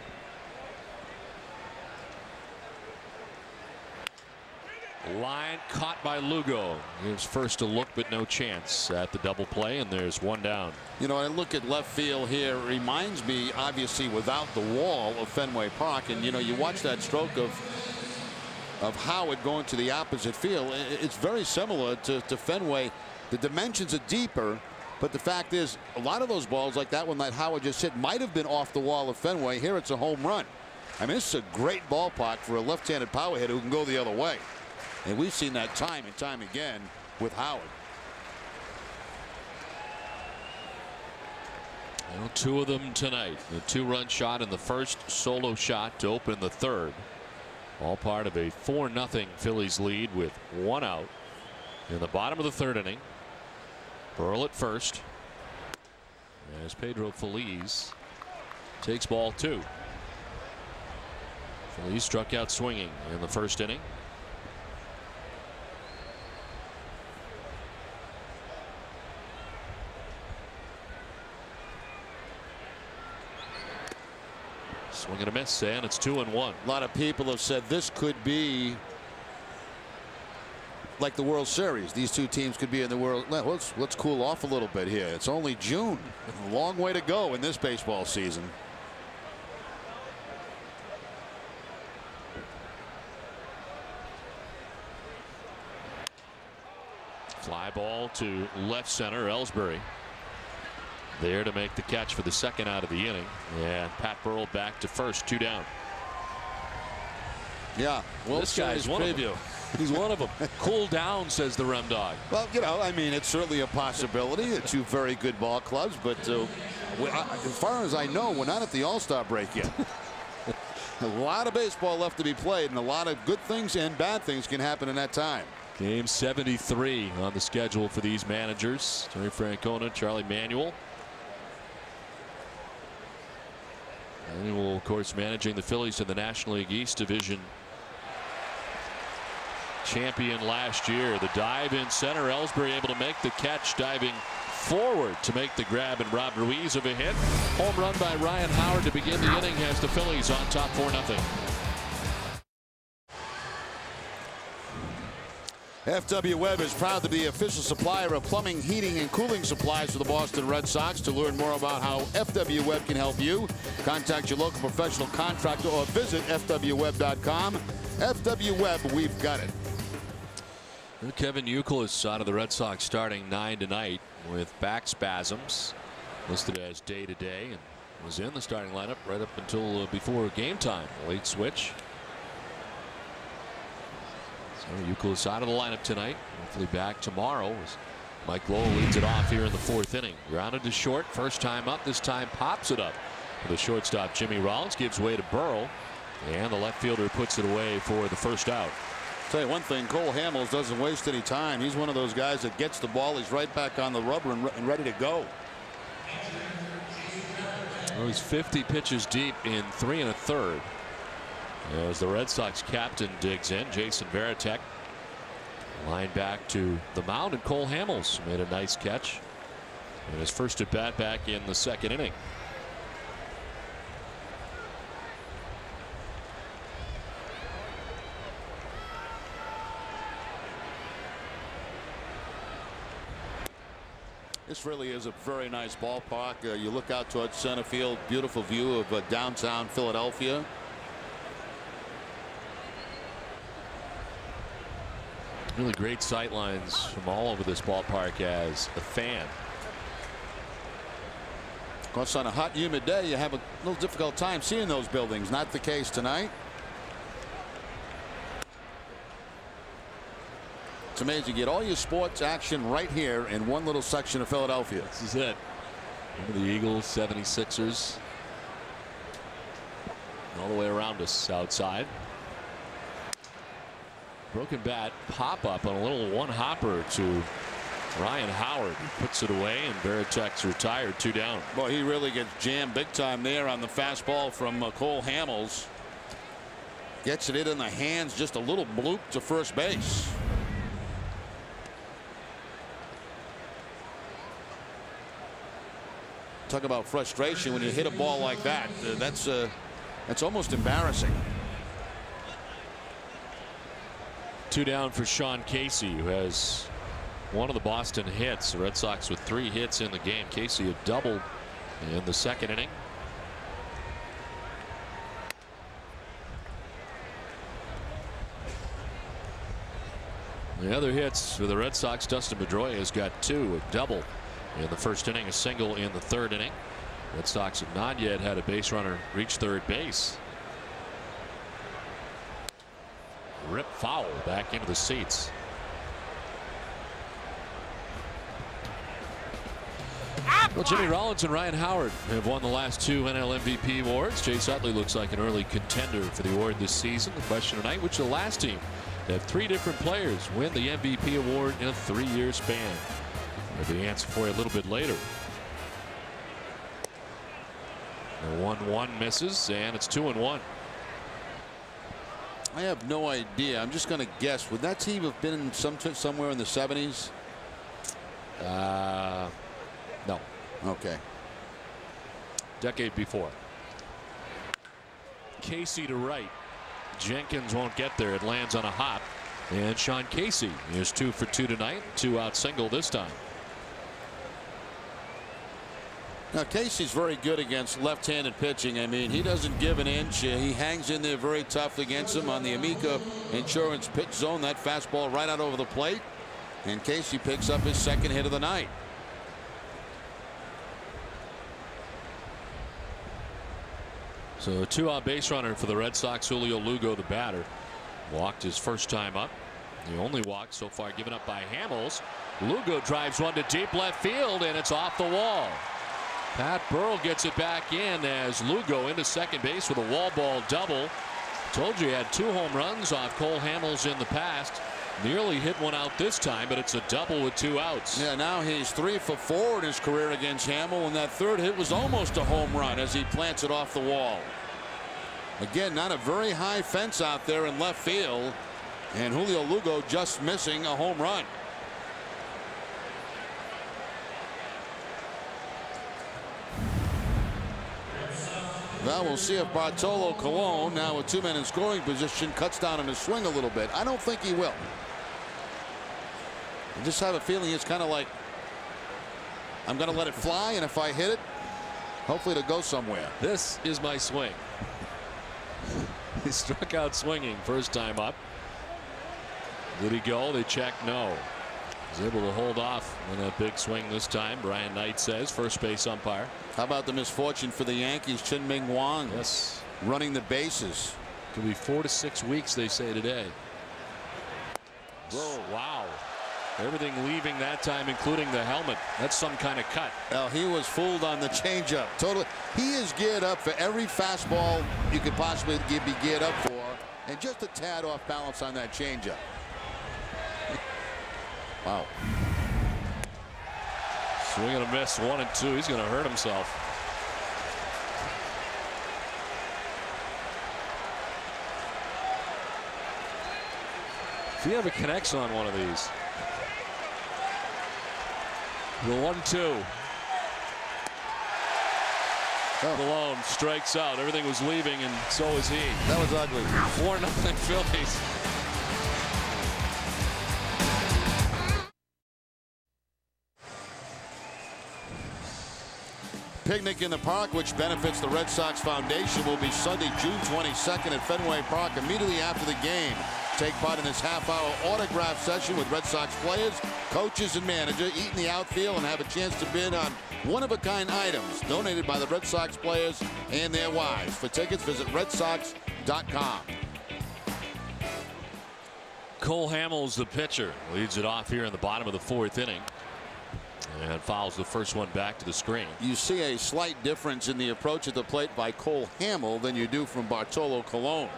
B: Line caught by Lugo. He was first to look, but no chance at the double play, and there's one down.
A: You know, I look at left field here. It reminds me, obviously, without the wall of Fenway Park, and you know, you watch that stroke of Howard going to the opposite field. It's very similar to Fenway. The dimensions are deeper, but the fact is, a lot of those balls like that one that Howard just hit might have been off the wall of Fenway. Here, it's a home run. I mean, this is a great ballpark for a left-handed power hitter who can go the other way. And we've seen that time and time again with Howard.
B: Well, 2 of them tonight. The 2-run shot and the first solo shot to open the third. All part of a 4-0 Phillies lead with 1 out in the bottom of the third inning. Burrell at first, as Pedro Feliz takes ball 2. Feliz struck out swinging in the first inning. Swing and a miss, and it's 2-1.
A: A lot of people have said this could be like the World Series. These two teams could be in the World. Let's cool off a little bit here. It's only June. A long way to go in this baseball season.
B: Fly ball to left center. Ellsbury there to make the catch for the second out of the inning. And Pat Burrell back to first, 2 down.
A: Yeah, well,
B: this guy's one of them. He's one of them. Cool down, says the Rem Dog.
A: Well, you know, I mean, it's certainly a possibility. They're two very good ball clubs, but as far as I know, we're not at the All-Star break yet. A lot of baseball left to be played, and a lot of good things and bad things can happen in that time.
B: Game 73 on the schedule for these managers. Terry Francona, Charlie Manuel. Manuel, of course, managing the Phillies in the National League East Division champion last year. The dive in center. Ellsbury able to make the catch, diving forward to make the grab, and Rob Ruiz of a hit. Home run by Ryan Howard to begin the inning has the Phillies on top 4-0.
A: FW Webb is proud to be the official supplier of plumbing, heating, and cooling supplies for the Boston Red Sox. To learn more about how FW Webb can help you, contact your local professional contractor or visit fwweb.com. FW Webb, we've got it.
B: Kevin Youkilis out of the Red Sox starting 9 tonight with back spasms, listed as day-to-day, and was in the starting lineup right up until before game time. Late switch. So Youkilis out of the lineup tonight. Hopefully back tomorrow as Mike Lowell leads it off here in the 4th inning. Grounded to short. First time up. This time pops it up. The shortstop Jimmy Rollins gives way to Burrell, and the left fielder puts it away for the first out.
A: Tell you one thing, Cole Hamels doesn't waste any time. He's one of those guys that gets the ball. He's right back on the rubber and ready to go.
B: Well, he's 50 pitches deep in 3 1/3. As the Red Sox captain digs in, Jason Varitek. Line back to the mound, and Cole Hamels made a nice catch. And his first at bat back in the 2nd inning.
A: This really is a very nice ballpark. You look out towards center field, beautiful view of downtown Philadelphia.
B: Really great sight lines from all over this ballpark as a fan.
A: Of course, on a hot, humid day, you have a little difficult time seeing those buildings. Not the case tonight. It's amazing. You get all your sports action right here in one little section of Philadelphia.
B: This is it. Remember the Eagles, 76ers. All the way around us outside. Broken bat pop up on a little one hopper to Ryan Howard. He puts it away, and Varitek's retired, 2 down.
A: Boy, he really gets jammed big time there on the fastball from Cole Hamels. Gets it in the hands, just a little bloop to first base. Talk about frustration when you hit a ball like that. That's almost embarrassing.
B: 2 down for Sean Casey, who has one of the Boston hits. The Red Sox with 3 hits in the game. Casey had doubled in the 2nd inning. The other hits for the Red Sox, Dustin Pedroia has got 2, a double in the 1st inning, a single in the 3rd inning. Red Sox have not yet had a base runner reach 3rd base. Rip foul back into the seats. Well, Jimmy Rollins and Ryan Howard have won the last 2 NL MVP awards. Chase Utley looks like an early contender for the award this season. The question tonight, which is the last team to have 3 different players win the MVP award in a 3-year span? I'll have the answer for you a little bit later. The 1-1 misses, and it's 2-1.
A: I have no idea. I'm just going to guess. Would that team have been somewhere in the 70s?
B: No.
A: Okay.
B: Decade before. Casey to right. Jenkins won't get there. It lands on a hop. And Sean Casey is 2 for 2 tonight. 2-out single this time.
A: Now Casey's very good against left-handed pitching. I mean, he doesn't give an inch. He hangs in there very tough against him on the Amica Insurance pitch zone. That fastball right out over the plate. And Casey picks up his second hit of the night.
B: So a 2-out base runner for the Red Sox. Julio Lugo, the batter, walked his first time up. The only walk so far given up by Hamels. Lugo drives one to deep left field, and it's off the wall. Pat Burrell gets it back in as Lugo into second base with a wall ball double. Told you he had 2 home runs off Cole Hamels in the past. Nearly hit one out this time, but it's a double with 2 outs.
A: Yeah, now he's 3 for 4 in his career against Hamel, and that third hit was almost a home run as he plants it off the wall. Again, not a very high fence out there in left field, and Julio Lugo just missing a home run. Well, we'll see if Bartolo Colon, now with 2 men in scoring position, cuts down on his swing a little bit. I don't think he will. I just have a feeling it's kind of like, I'm going to let it fly, and if I hit it, hopefully it'll go somewhere.
B: This is my swing. He struck out swinging first time up. Did he go? They check no. He's able to hold off on that big swing this time. Brian Knight says, first base umpire.
A: How about the misfortune for the Yankees? Chin-Ming Wang,
B: yes,
A: running the bases.
B: Could be 4 to 6 weeks, they say today. Whoa, wow. Everything leaving that time, including the helmet. That's some kind of cut.
A: Well, he was fooled on the changeup. Totally. He is geared up for every fastball you could possibly be geared up for, and just a tad off balance on that changeup. Wow.
B: Swing and a miss, 1 and 2. He's going to hurt himself. If you have a connection on one of these. The 1-2. Malone strikes out. Everything was leaving, and so was he.
A: That was ugly.
B: 4-0 Phillies.
A: Picnic in the Park, which benefits the Red Sox Foundation, will be Sunday, June 22nd at Fenway Park immediately after the game. Take part in this half-hour autograph session with Red Sox players, coaches, and manager. Eat in the outfield and have a chance to bid on one-of-a-kind items donated by the Red Sox players and their wives. For tickets, visit redsox.com.
B: Cole Hamels, the pitcher, leads it off here in the bottom of the 4th inning. And fouls the first one back to the screen.
A: You see a slight difference in the approach at the plate by Cole Hamel than you do from Bartolo Colon.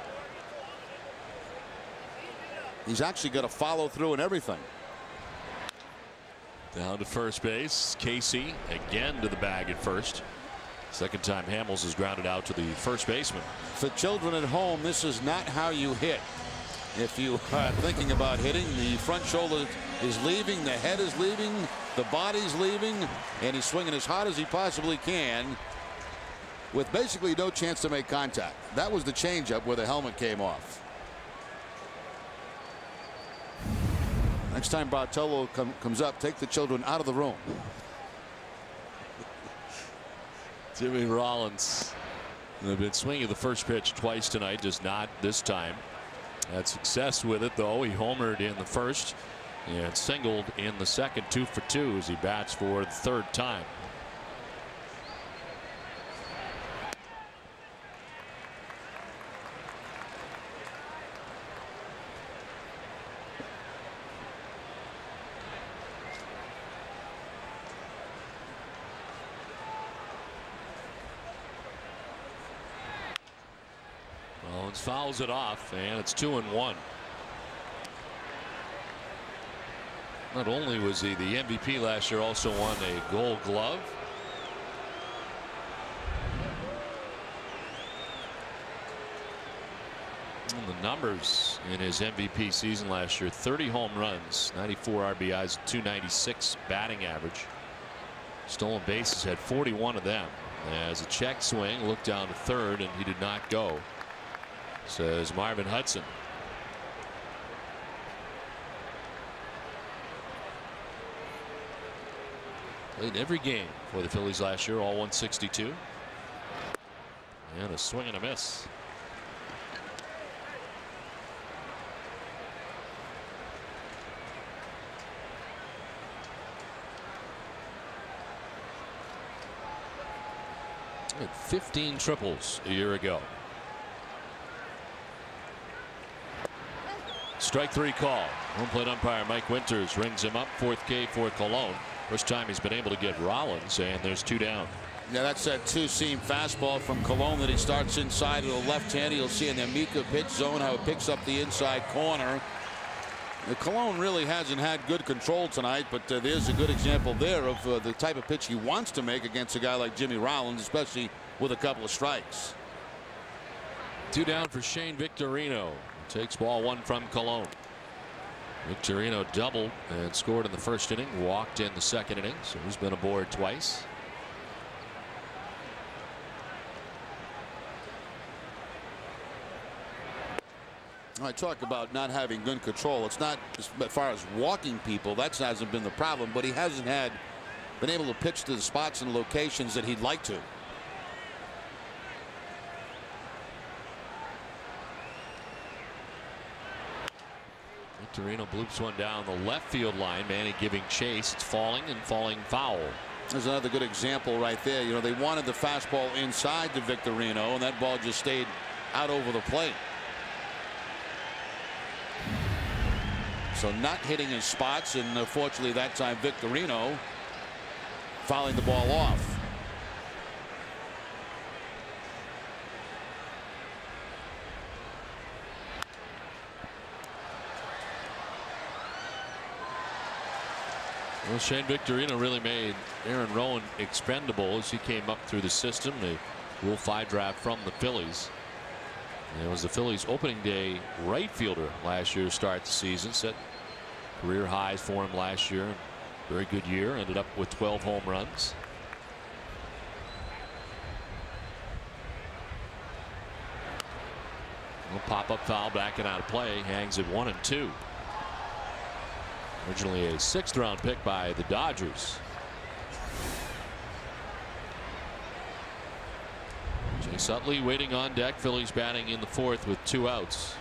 A: He's actually got to follow through and everything.
B: Down to first base. Casey again to the bag at first. Second time Hamels is grounded out to the first baseman.
A: For children at home, this is not how you hit. If you are thinking about hitting, the front shoulder is leaving, the head is leaving, the body's leaving, and he's swinging as hard as he possibly can with basically no chance to make contact. That was the changeup where the helmet came off. Next time Bartolo comes up, take the children out of the room.
B: Jimmy Rollins. They've been swinging the first pitch twice tonight, just not this time. Had success with it, though. He homered in the first and singled in the second. 2 for 2 as he bats for the 3rd time. Rollins fouls it off, and it's 2-1. Not only was he the MVP last year, also won a Gold Glove. And the numbers in his MVP season last year: 30 home runs, 94 RBIs, 296 batting average. Stolen bases, had 41 of them. As a check swing, looked down to third, and he did not go, says Marvin Hudson. Played every game for the Phillies last year, all 162. And a swing and a miss. He had 15 triples a year ago. Strike three call. Home plate umpire Mike Winters rings him up. 4th K for Cologne. First time he's been able to get Rollins, and there's 2 down.
A: Yeah, that's that two-seam fastball from Cologne that he starts inside to the left hand. You'll see in the Amica pitch zone how it picks up the inside corner. The Cologne really hasn't had good control tonight, but there's a good example there of the type of pitch he wants to make against a guy like Jimmy Rollins, especially with a couple of strikes.
B: 2 down for Shane Victorino. Takes ball 1 from Cologne. Victorino doubled and scored in the first inning, walked in the second inning, so he's been aboard twice.
A: I talk about not having good control. It's not as far as walking people. That hasn't been the problem, but he hasn't been able to pitch to the spots and locations that he'd like to.
B: Victorino bloops one down the left field line. Manny giving chase. It's falling and falling foul.
A: There's another good example right there. You know, they wanted the fastball inside to Victorino, and that ball just stayed out over the plate. So not hitting his spots, and fortunately that time Victorino fouling the ball off.
B: Well, Shane Victorino really made Aaron Rowan expendable as he came up through the system. The Rule 5 draft from the Phillies. And it was the Phillies opening day right fielder last year to start the season. Set career highs for him last year. Very good year. Ended up with 12 home runs. A pop-up foul back and out of play. Hangs at 1-2. Originally a 6th round pick by the Dodgers. Chase Utley waiting on deck. Phillies batting in the 4th with 2 outs.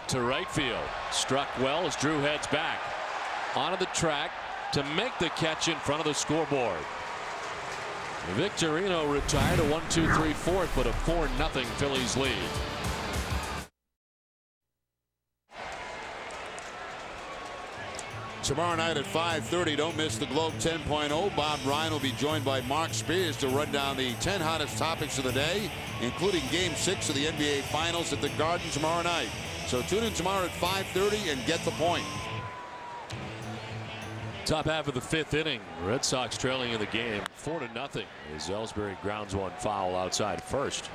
B: To right field. Struck well as Drew heads back. Onto the track to make the catch in front of the scoreboard. Victorino retired a 1-2-3 4th, but a 4-0 Phillies lead.
A: Tomorrow night at 5:30, don't miss the Globe 10.0. Bob Ryan will be joined by Mark Spears to run down the 10 hottest topics of the day, including Game 6 of the NBA Finals at the Garden tomorrow night. So tune in tomorrow at 5:30 and get the point.
B: Top half of the 5th inning. Red Sox trailing in the game 4-0 as Ellsbury grounds one foul outside first.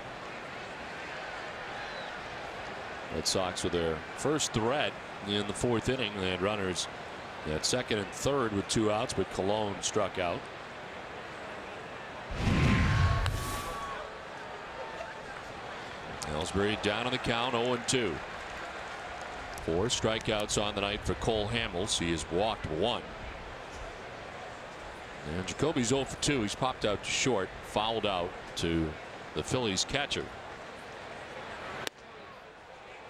B: Red Sox with their first threat in the 4th inning. They had runners at 2nd and 3rd with 2 outs, but Cologne struck out. Ellsbury down on the count, 0-2. 4 strikeouts on the night for Cole Hamels. He has walked 1. And Jacoby's 0 for 2. He's popped out short, fouled out to the Phillies catcher.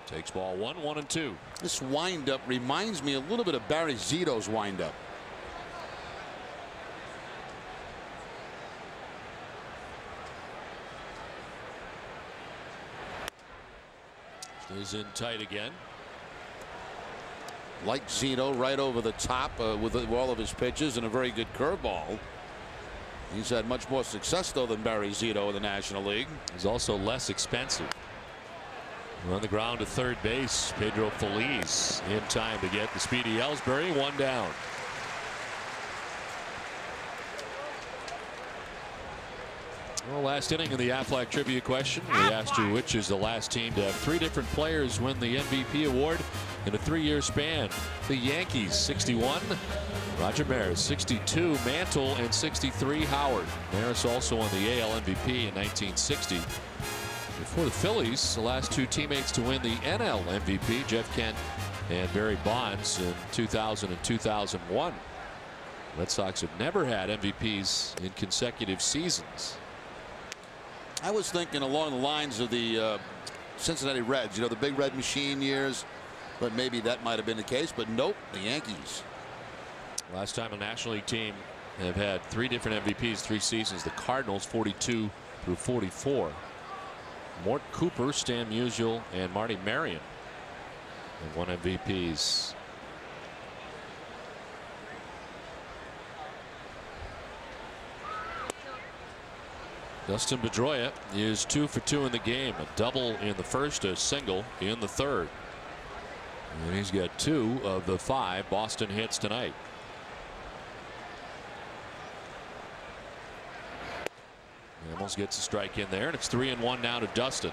B: Takes ball 1, 1-2.
A: This windup reminds me a little bit of Barry Zito's windup.
B: Stays in tight again.
A: Like Zito, right over the top with all of his pitches and a very good curveball. He's had much more success though than Barry Zito in the National League.
B: He's also less expensive. On the ground to third base, Pedro Feliz in time to get the speedy Ellsbury. 1 down. Well, last inning of the Aflac trivia question, we asked you which is the last team to have 3 different players win the MVP award in a 3-year span. The Yankees, 61. Roger Maris, 62. Mantle, and 63. Howard. Maris also won the AL MVP in 1960. Before the Phillies, the last 2 teammates to win the NL MVP, Jeff Kent and Barry Bonds, in 2000 and 2001. Red Sox have never had MVPs in consecutive seasons.
A: I was thinking along the lines of the Cincinnati Reds, you know, the big red machine years, but maybe that might have been the case, but nope, the Yankees.
B: Last time a National League team have had 3 different MVPs 3 seasons, the Cardinals, 42 through 44. Mort Cooper, Stan Musial, and Marty Marion have won MVPs. Dustin Pedroia is 2 for 2 in the game, a double in the first, a single in the third. And he's got 2 of the 5 Boston hits tonight. Hamels gets a strike in there, and it's 3-1 now to Dustin.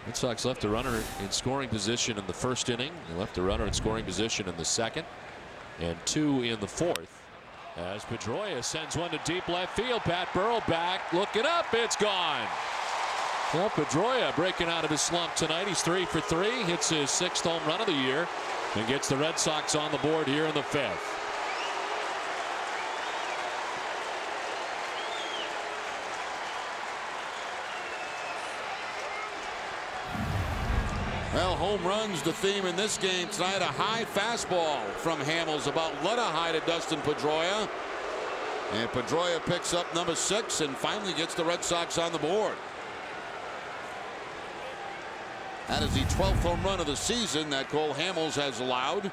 B: Red Sox left a runner in scoring position in the first inning. They left a runner in scoring position in the second, and 2 in the fourth, as Pedroia sends one to deep left field. Pat Burrell back, looking up, it's gone. Well, Pedroia breaking out of his slump tonight. He's 3 for 3, hits his 6th home run of the year, and gets the Red Sox on the board here in the 5th.
A: Well, home runs the theme in this game tonight. A high fastball from Hamels about let high to Dustin Pedroia. And Pedroia picks up number 6 and finally gets the Red Sox on the board. That is the 12th home run of the season that Cole Hamels has allowed.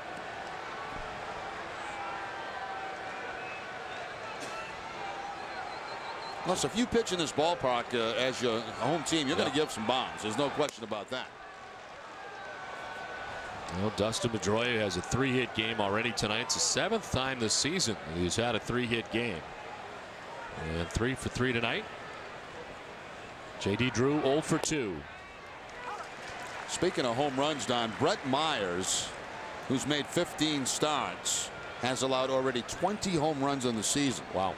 A: Plus, if you pitch in this ballpark as your home team, you're going to give some bombs. There's no question about that.
B: Well, Dustin Pedroia has a 3-hit game already tonight. It's the 7th time this season he's had a 3-hit game. And 3 for 3 tonight. J.D. Drew 0 for 2.
A: Speaking of home runs, Don, Brett Myers, who's made 15 starts, has allowed already 20 home runs in the season.
B: Wow.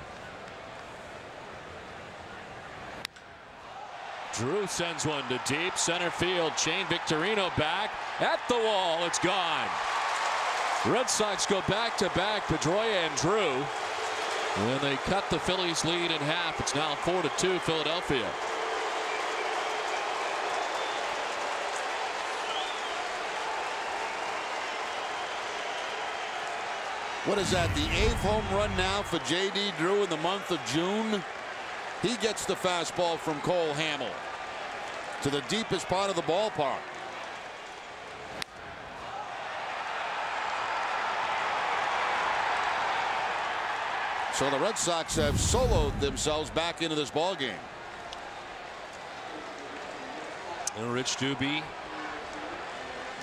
B: Drew sends one to deep center field. Shane Victorino back at the wall. It's gone. Red Sox go back-to-back, Pedroia and Drew. And they cut the Phillies lead in half. It's now 4-2 Philadelphia.
A: What is that, the 8th home run now for J.D. Drew in the month of June? He gets the fastball from Cole Hamels to the deepest part of the ballpark. So the Red Sox have soloed themselves back into this ball game.
B: And Rich Doobie,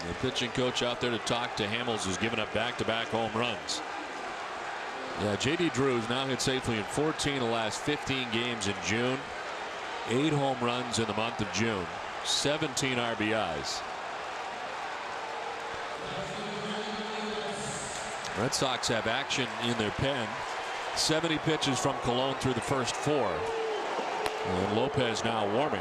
B: the pitching coach out there to talk to Hamels, who's given up back-to-back home runs. Yeah, J.D. Drew has now hit safely in 14 of the last 15 games in June. 8 home runs in the month of June. 17 RBIs. Red Sox have action in their pen. 70 pitches from Colon through the first 4. And Lopez now warming.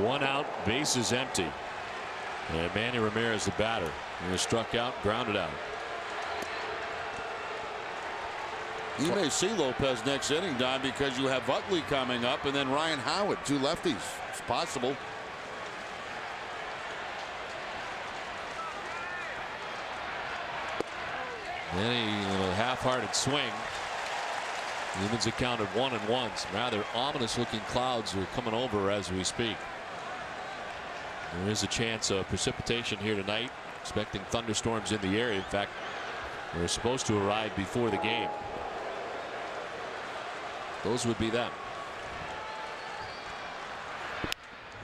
B: 1 out, bases empty. And Manny Ramirez, the batter. He was struck out, grounded out.
A: You may see Lopez next inning, Don, because you have Utley coming up and then Ryan Howard, 2 lefties. It's possible.
B: Then a half-hearted swing. Evens it counted 1-1. Some rather ominous looking clouds are coming over as we speak. There is a chance of precipitation here tonight. Expecting thunderstorms in the area. In fact, they're supposed to arrive before the game. Those would be them.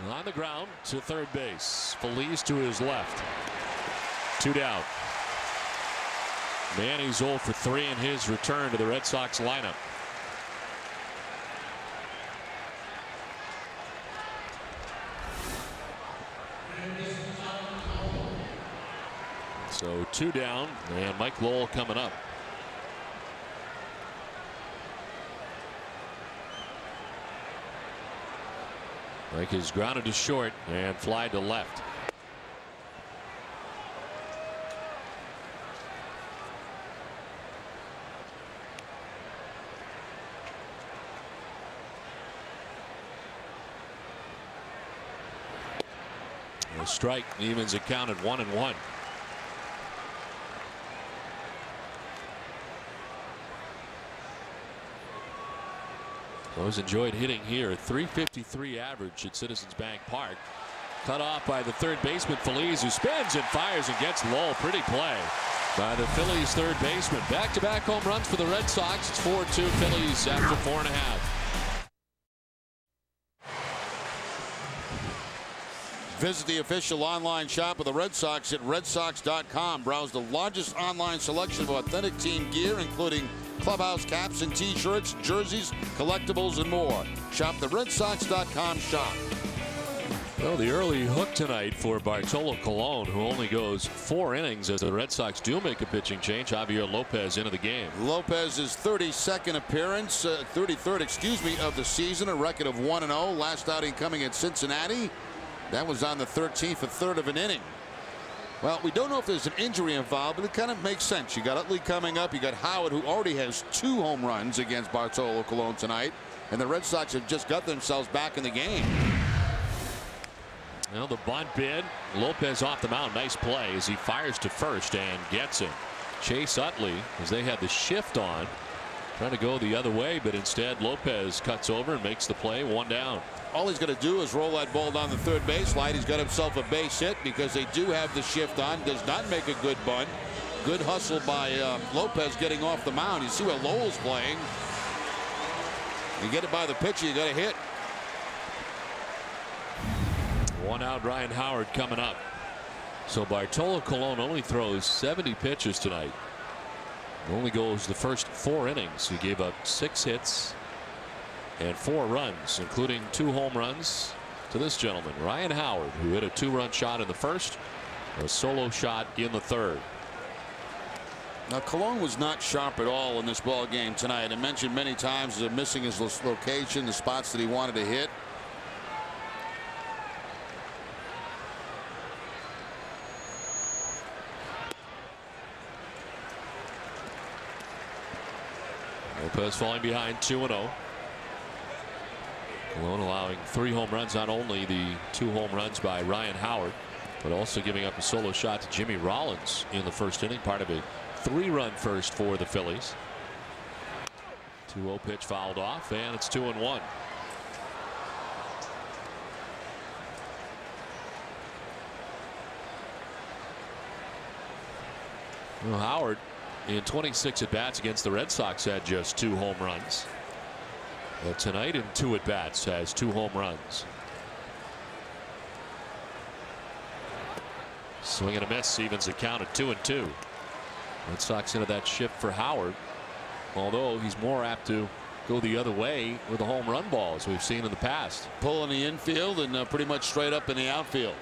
B: On the ground to third base. Feliz to his left. 2 down. Manny's 0 for 3 in his return to the Red Sox lineup. So 2 down, and Mike Lowell coming up. Mike is grounded to short and fly to left. A strike evens it counted 1-1. Those enjoyed hitting here. 353 average at Citizens Bank Park. Cut off by the third baseman Feliz, who spins and fires and gets low. Pretty play by the Phillies third baseman. Back-to-back home runs for the Red Sox. It's 4-2 Phillies after 4.5.
A: Visit the official online shop of the Red Sox at redsox.com. Browse the largest online selection of authentic team gear, including clubhouse caps and t-shirts, jerseys, collectibles, and more. Shop the redsox.com shop.
B: Well, the early hook tonight for Bartolo Colon, who only goes 4 innings as the Red Sox do make a pitching change. Javier Lopez into the game.
A: Lopez's 32nd appearance, 33rd, excuse me, of the season. A record of 1-0. Last outing coming at Cincinnati. That was on the 13th, a third of an inning. Well, we don't know if there's an injury involved, but it kind of makes sense. You got Utley coming up. You got Howard, who already has 2 home runs against Bartolo Colon tonight. And the Red Sox have just got themselves back in the game.
B: Well, the bunt bid. Lopez off the mound. Nice play as he fires to first and gets him. Chase Utley, as they had the shift on, trying to go the other way, but instead Lopez cuts over and makes the play. 1 down.
A: All he's going to do is roll that ball down the third base line. He's got himself a base hit because they do have the shift on. Does not make a good bunt. Good hustle by Lopez getting off the mound. You see where Lowell's playing. You get it by the pitcher, you got to hit.
B: 1 out, Ryan Howard coming up. So Bartolo Colon only throws 70 pitches tonight. Only goes the first 4 innings. He gave up 6 hits and 4 runs, including 2 home runs to this gentleman, Ryan Howard, who hit a 2-run shot in the first, a solo shot in the third.
A: Now, Colon was not sharp at all in this ball game tonight. I mentioned many times they're missing his location, the spots that he wanted to hit.
B: Lopez falling behind 2-0. Colon allowing 3 home runs, not only the 2 home runs by Ryan Howard, but also giving up a solo shot to Jimmy Rollins in the first inning, part of a 3-run first for the Phillies. 2-0 pitch fouled off, and it's 2-1. Well, Howard, in 26 at-bats against the Red Sox, had just 2 home runs. But tonight in 2 at-bats has 2 home runs. Swing and a miss, evens the count at 2-2. Red Sox into that shift for Howard, although he's more apt to go the other way with a home run ball, as we've seen in the past.
A: Pull in the infield and pretty much straight up in the outfield.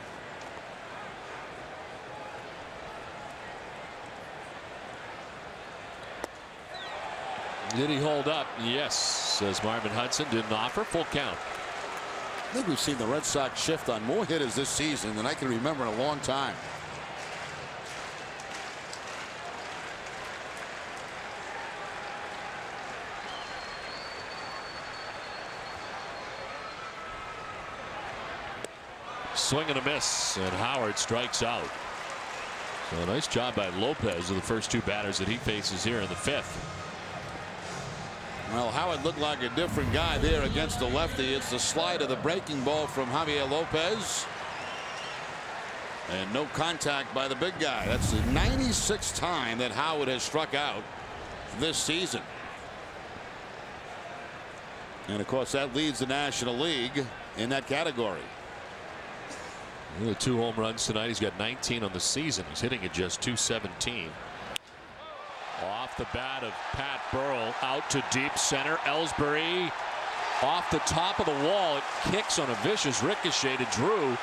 B: Did he hold up? Yes, says Marvin Hudson. Didn't offer. Full count.
A: I think we've seen the Red Sox shift on more hitters this season than I can remember in a long time.
B: Swing and a miss, and Howard strikes out. So a nice job by Lopez of the first 2 batters that he faces here in the 5th.
A: Well, Howard looked like a different guy there against the lefty. It's the slide of the breaking ball from Javier Lopez. And no contact by the big guy. That's the 96th time that Howard has struck out this season. And of course, that leads the National League in that category.
B: The 2 home runs tonight. He's got 19 on the season. He's hitting at just .217. Off the bat of Pat Burrell, out to deep center. Ellsbury off the top of the wall. It kicks on a vicious ricochet to Drew.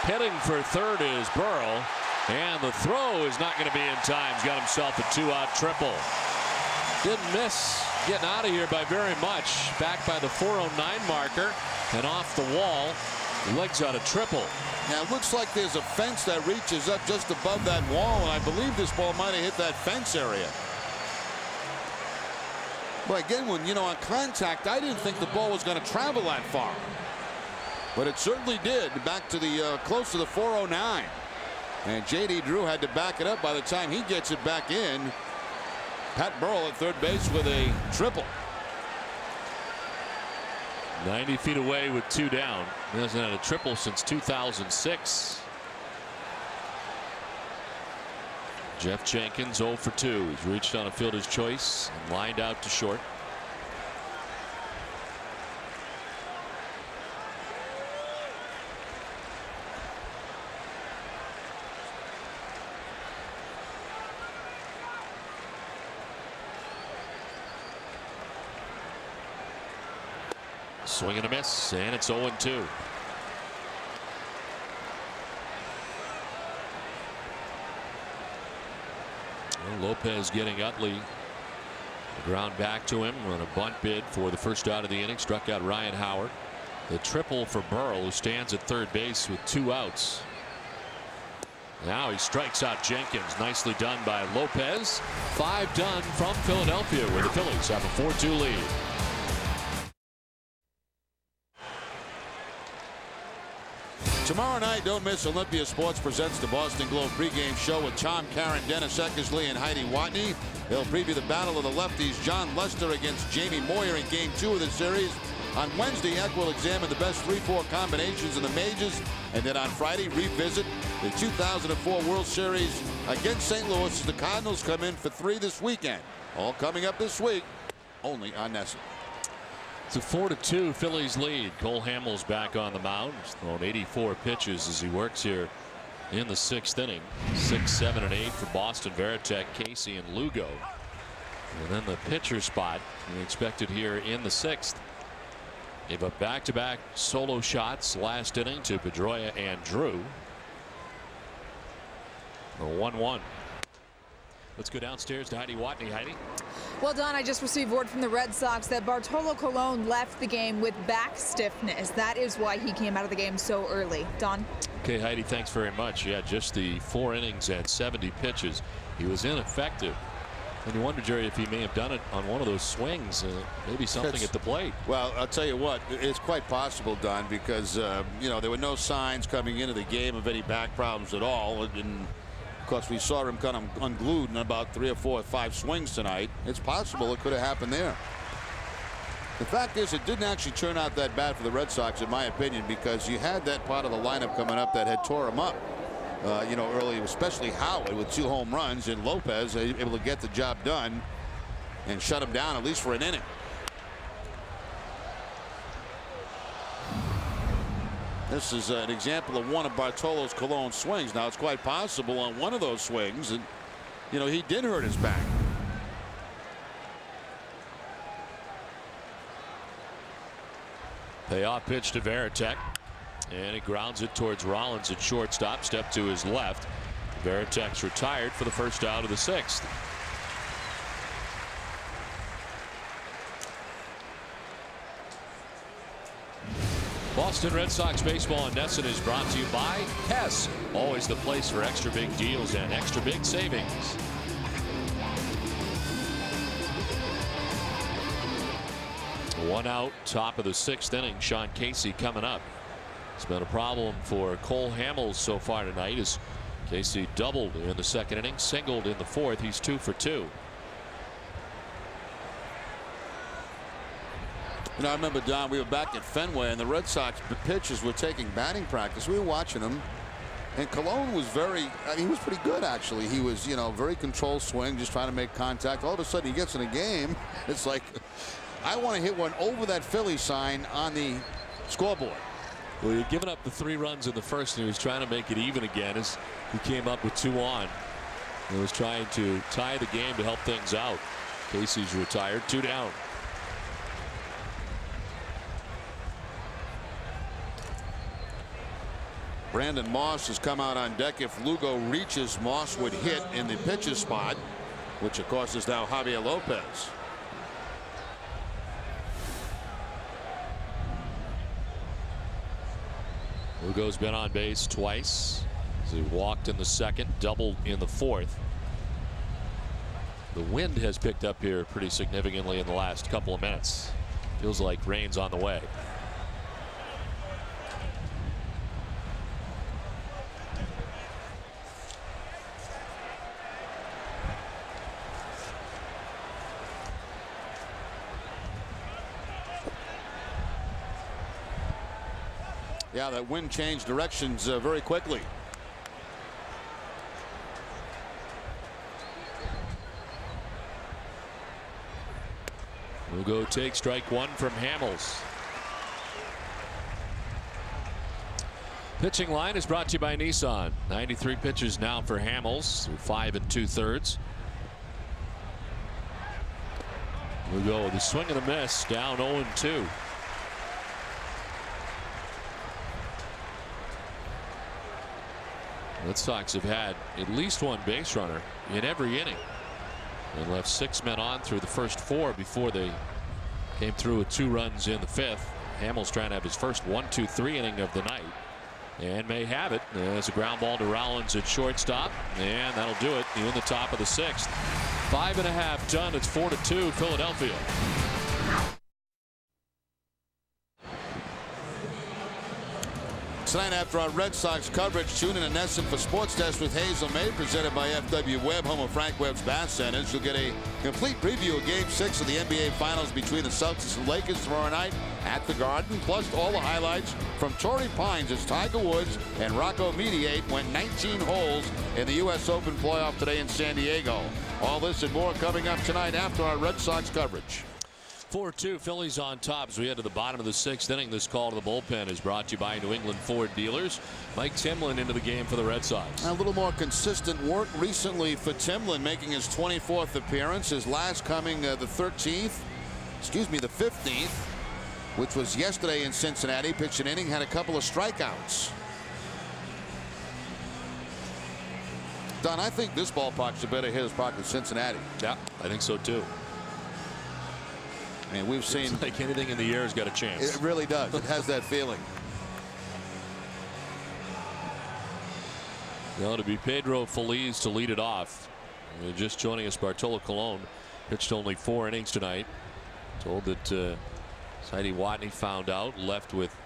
B: Hitting for third is Burrell, and the throw is not going to be in time. He's got himself a 2-out triple. Didn't miss getting out of here by very much. Back by the 409 marker and off the wall. Legs out a triple.
A: Now it looks like there's a fence that reaches up just above that wall, and I believe this ball might have hit that fence area. But again, when on contact, I didn't think the ball was going to travel that far, but it certainly did. Back to the close to the 409, and J.D. Drew had to back it up by the time he gets it back in. Pat Burrell at third base with a triple.
B: 90 feet away with 2 down. He hasn't had a triple since 2006. Jeff Jenkins 0 for 2. He's reached on a fielder's choice and lined out to short. Swing and a miss, and it's 0-2. Lopez getting Utley. The ground back to him on a bunt bid for the first out of the inning. Struck out Ryan Howard. The triple for Burrell, who stands at third base with 2 outs. Now he strikes out Jenkins. Nicely done by Lopez. 5 done from Philadelphia, where the Phillies have a 4-2 lead.
A: Tomorrow night, don't miss Olympia Sports presents the Boston Globe pregame show with Tom Caron, Dennis Eckersley, and Heidi Watney. They'll preview the battle of the lefties, John Lester against Jamie Moyer in Game 2 of the series. On Wednesday, Eck will examine the best 3-4 combinations in the majors, and then on Friday, revisit the 2004 World Series against St. Louis as the Cardinals come in for 3 this weekend. All coming up this week, only on NESN.
B: It's a 4-2 Phillies lead. Cole Hamels back on the mound. He's thrown 84 pitches as he works here in the 6th inning. 6, 7, and 8 for Boston. Varitek, Casey, and Lugo. And then the pitcher spot expected here in the 6th. Gave up back-to-back solo shots last inning to Pedroia and Drew. A 1-1. Let's go downstairs to Heidi Watney. Heidi.
E: Well, Don, I just received word from the Red Sox that Bartolo Colon left the game with back stiffness. That is why he came out of the game so early. Don.
B: Okay, Heidi, thanks very much. Yeah, just the 4 innings and 70 pitches. He was ineffective. And you wonder, Jerry, if he may have done it on one of those swings, maybe something at the plate.
A: Well, I'll tell you what, it's quite possible, Don, because, there were no signs coming into the game of any back problems at all. And of course, we saw him kind of unglued in about 3 or 4 or 5 swings tonight. It's possible it could have happened there. The fact is, it didn't actually turn out that bad for the Red Sox, in my opinion, because you had that part of the lineup coming up that had tore him up, early, especially Howard with 2 home runs, and Lopez able to get the job done and shut him down at least for an inning. This is an example of one of Bartolo's Colon swings. Now, it's quite possible on one of those swings, and he did hurt his back.
B: Payoff pitch to Varitek, and he grounds it towards Rollins at shortstop. Step to his left. Varitek's retired for the first out of the 6th. Boston Red Sox baseball on NESN is brought to you by Hess. Always the place for extra big deals and extra big savings. One out, top of the 6th inning. Sean Casey coming up. It's been a problem for Cole Hamels so far tonight as Casey doubled in the 2nd inning, singled in the 4th. He's 2 for 2.
A: I remember, Don, we were back at Fenway, and the Red Sox pitchers were taking batting practice. We were watching them, and Colon was he was pretty good, actually. He was, very controlled swing, just trying to make contact. All of a sudden, he gets in a game. It's like, I want to hit one over that Philly sign on the scoreboard.
B: Well, he'd given up the 3 runs in the first, and he was trying to make it even again as he came up with 2 on. He was trying to tie the game to help things out. Casey's retired, 2 down.
A: Brandon Moss has come out on deck. If Lugo reaches, Moss would hit in the pitcher's spot, which of course is now Javier Lopez.
B: Lugo's been on base twice. He walked in the second, doubled in the fourth. The wind has picked up here pretty significantly in the last couple of minutes. Feels like rain's on the way.
A: Yeah, that wind changed directions very quickly.
B: Lugo takes strike 1 from Hamels. Pitching line is brought to you by Nissan. 93 pitches now for Hamels through 5 2/3. Lugo with a swing and a miss, down 0-2. Red Sox have had at least 1 base runner in every inning. They left 6 men on through the first 4 before they came through with 2 runs in the 5th. Hamels trying to have his first 1-2-3 inning of the night, and may have it. There's a ground ball to Rollins at shortstop, and that'll do it in the top of the 6th. 5.5 done. It's 4-2 Philadelphia.
A: Tonight after our Red Sox coverage, tune in to NESN for Sports Desk with Hazel May, presented by FW Webb, home of Frank Webb's Bath Centers. You'll get a complete preview of Game 6 of the NBA Finals between the Celtics and Lakers tomorrow night at the Garden, plus all the highlights from Torrey Pines as Tiger Woods and Rocco Mediate went 19 holes in the U.S. Open playoff today in San Diego. All this and more coming up tonight after our Red Sox coverage.
B: 4-2 Phillies on top as we head to the bottom of the 6th inning. This call to the bullpen is brought to you by New England Ford dealers. Mike Timlin into the game for the Red Sox.
A: A little more consistent work recently for Timlin, making his 24th appearance. His last coming the 15th, which was yesterday in Cincinnati. Pitched an inning, had a couple of strikeouts. Don, I think this ballpark's a better hitter's park than Cincinnati.
B: Yeah, I think so too.
A: And we've seen
B: it's like anything in the air has got a chance.
A: It really does. It has that feeling.
B: Well, to be Pedro Feliz to lead it off. Just joining us, Bartolo Colon pitched only 4 innings tonight. Told that Heidi Watney found out, left with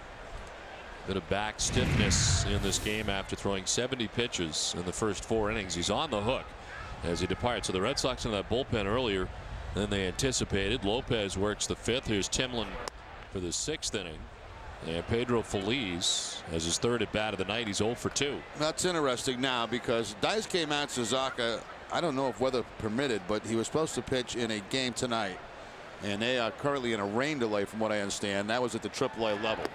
B: a bit of back stiffness in this game after throwing 70 pitches in the first 4 innings. He's on the hook as he departs. So the Red Sox in that bullpen earlier than they anticipated. Lopez works the 5th. Here's Timlin for the 6th inning. And Pedro Feliz has his 3rd at bat of the night. He's 0 for 2.
A: That's interesting now because Daisuke Matsuzaka, I don't know if weather permitted, but he was supposed to pitch in a game tonight. And they are currently in a rain delay from what I understand. That was at the AAA level.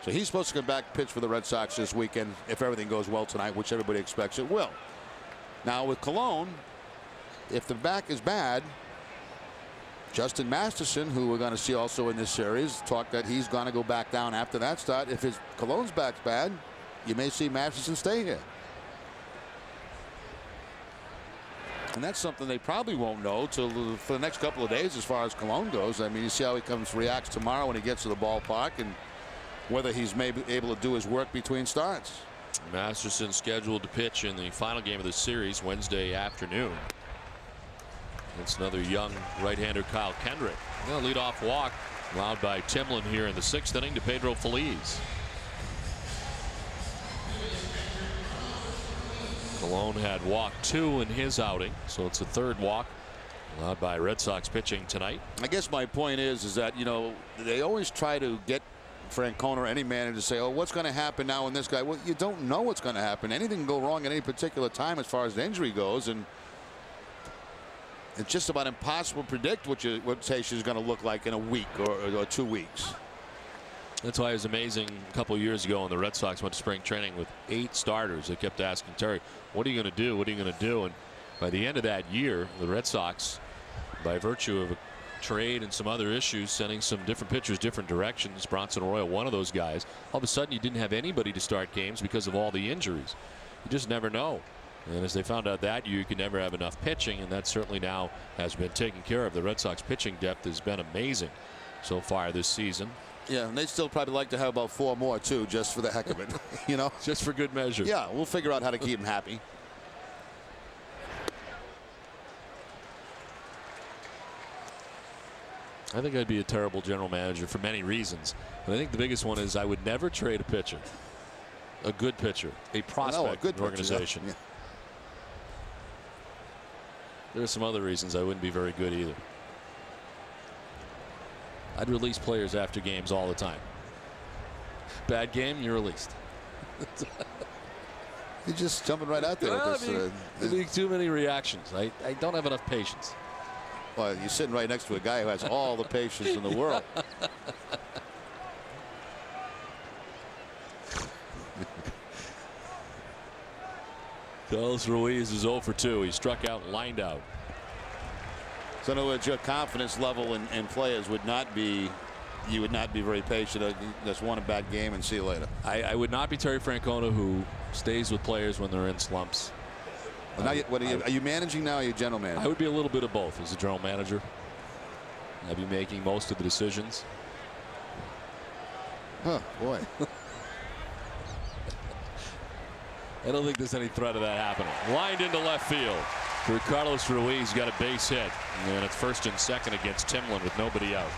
A: So he's supposed to come back and pitch for the Red Sox this weekend if everything goes well tonight, which everybody expects it will. Now with Colon, if the back is bad, Justin Masterson, who we're going to see also in this series, talked that he's going to go back down after that start. If his Colon's back's bad, you may see Masterson stay here. And that's something they probably won't know till for the next couple of days as far as Colon goes. I mean, you see how he reacts tomorrow when he gets to the ballpark and whether he's maybe able to do his work between starts.
B: Masterson scheduled to pitch in the final game of the series Wednesday afternoon. It's another young right-hander, Kyle Kendrick. A leadoff walk allowed by Timlin here in the 6th inning to Pedro Feliz. Colon had walked 2 in his outing, so it's a 3rd walk allowed by Red Sox pitching tonight.
A: I guess my point is that, you know, they always try to get Francona or any manager to say, oh, what's going to happen now in this guy? Well, you don't know what's going to happen. Anything can go wrong at any particular time as far as the injury goes, and it's just about impossible to predict what rotation is going to look like in a week or 2 weeks.
B: That's why it was amazing a couple of years ago when the Red Sox went to spring training with 8 starters. They kept asking Terry, what are you going to do? What are you going to do? And by the end of that year, the Red Sox, by virtue of a trade and some other issues, sending some different pitchers different directions, Bronson Arroyo, one of those guys, all of a sudden you didn't have anybody to start games because of all the injuries. You just never know. And as they found out that year, you could never have enough pitching, and that certainly now has been taken care of. The Red Sox pitching depth has been amazing so far this season.
A: Yeah, and they'd still probably like to have about 4 more too, just for the heck of it. You know,
B: just for good measure.
A: Yeah, we'll figure out how to keep them happy.
B: I think I'd be a terrible general manager for many reasons. But I think the biggest one is I would never trade a pitcher, a good pitcher, a prospect,
A: a good
B: an organization.
A: Yeah.
B: There are some other reasons I wouldn't be very good either. I'd release players after games all the time. Bad game, you're released.
A: You're just jumping right out there
B: Well,
A: with this.
B: there'd be too many reactions. I don't have enough patience.
A: Well, you're sitting right next to a guy who has all the patience in the world.
B: Carlos Ruiz is 0 for 2. He struck out and lined out.
A: So in other words, your confidence level in players would not be, you would not be very patient. Just won a bad game and see you later.
B: I would not be Terry Francona, who stays with players when they're in slumps.
A: Well, now what are you managing now? Or are you general manager?
B: I would be a little bit of both as a general manager. I'd be making most of the decisions.
A: Huh, boy.
B: I don't think there's any threat of that happening. Lined into left field for Carlos Ruiz. Got a base hit. And it's first and second against Timlin with nobody out.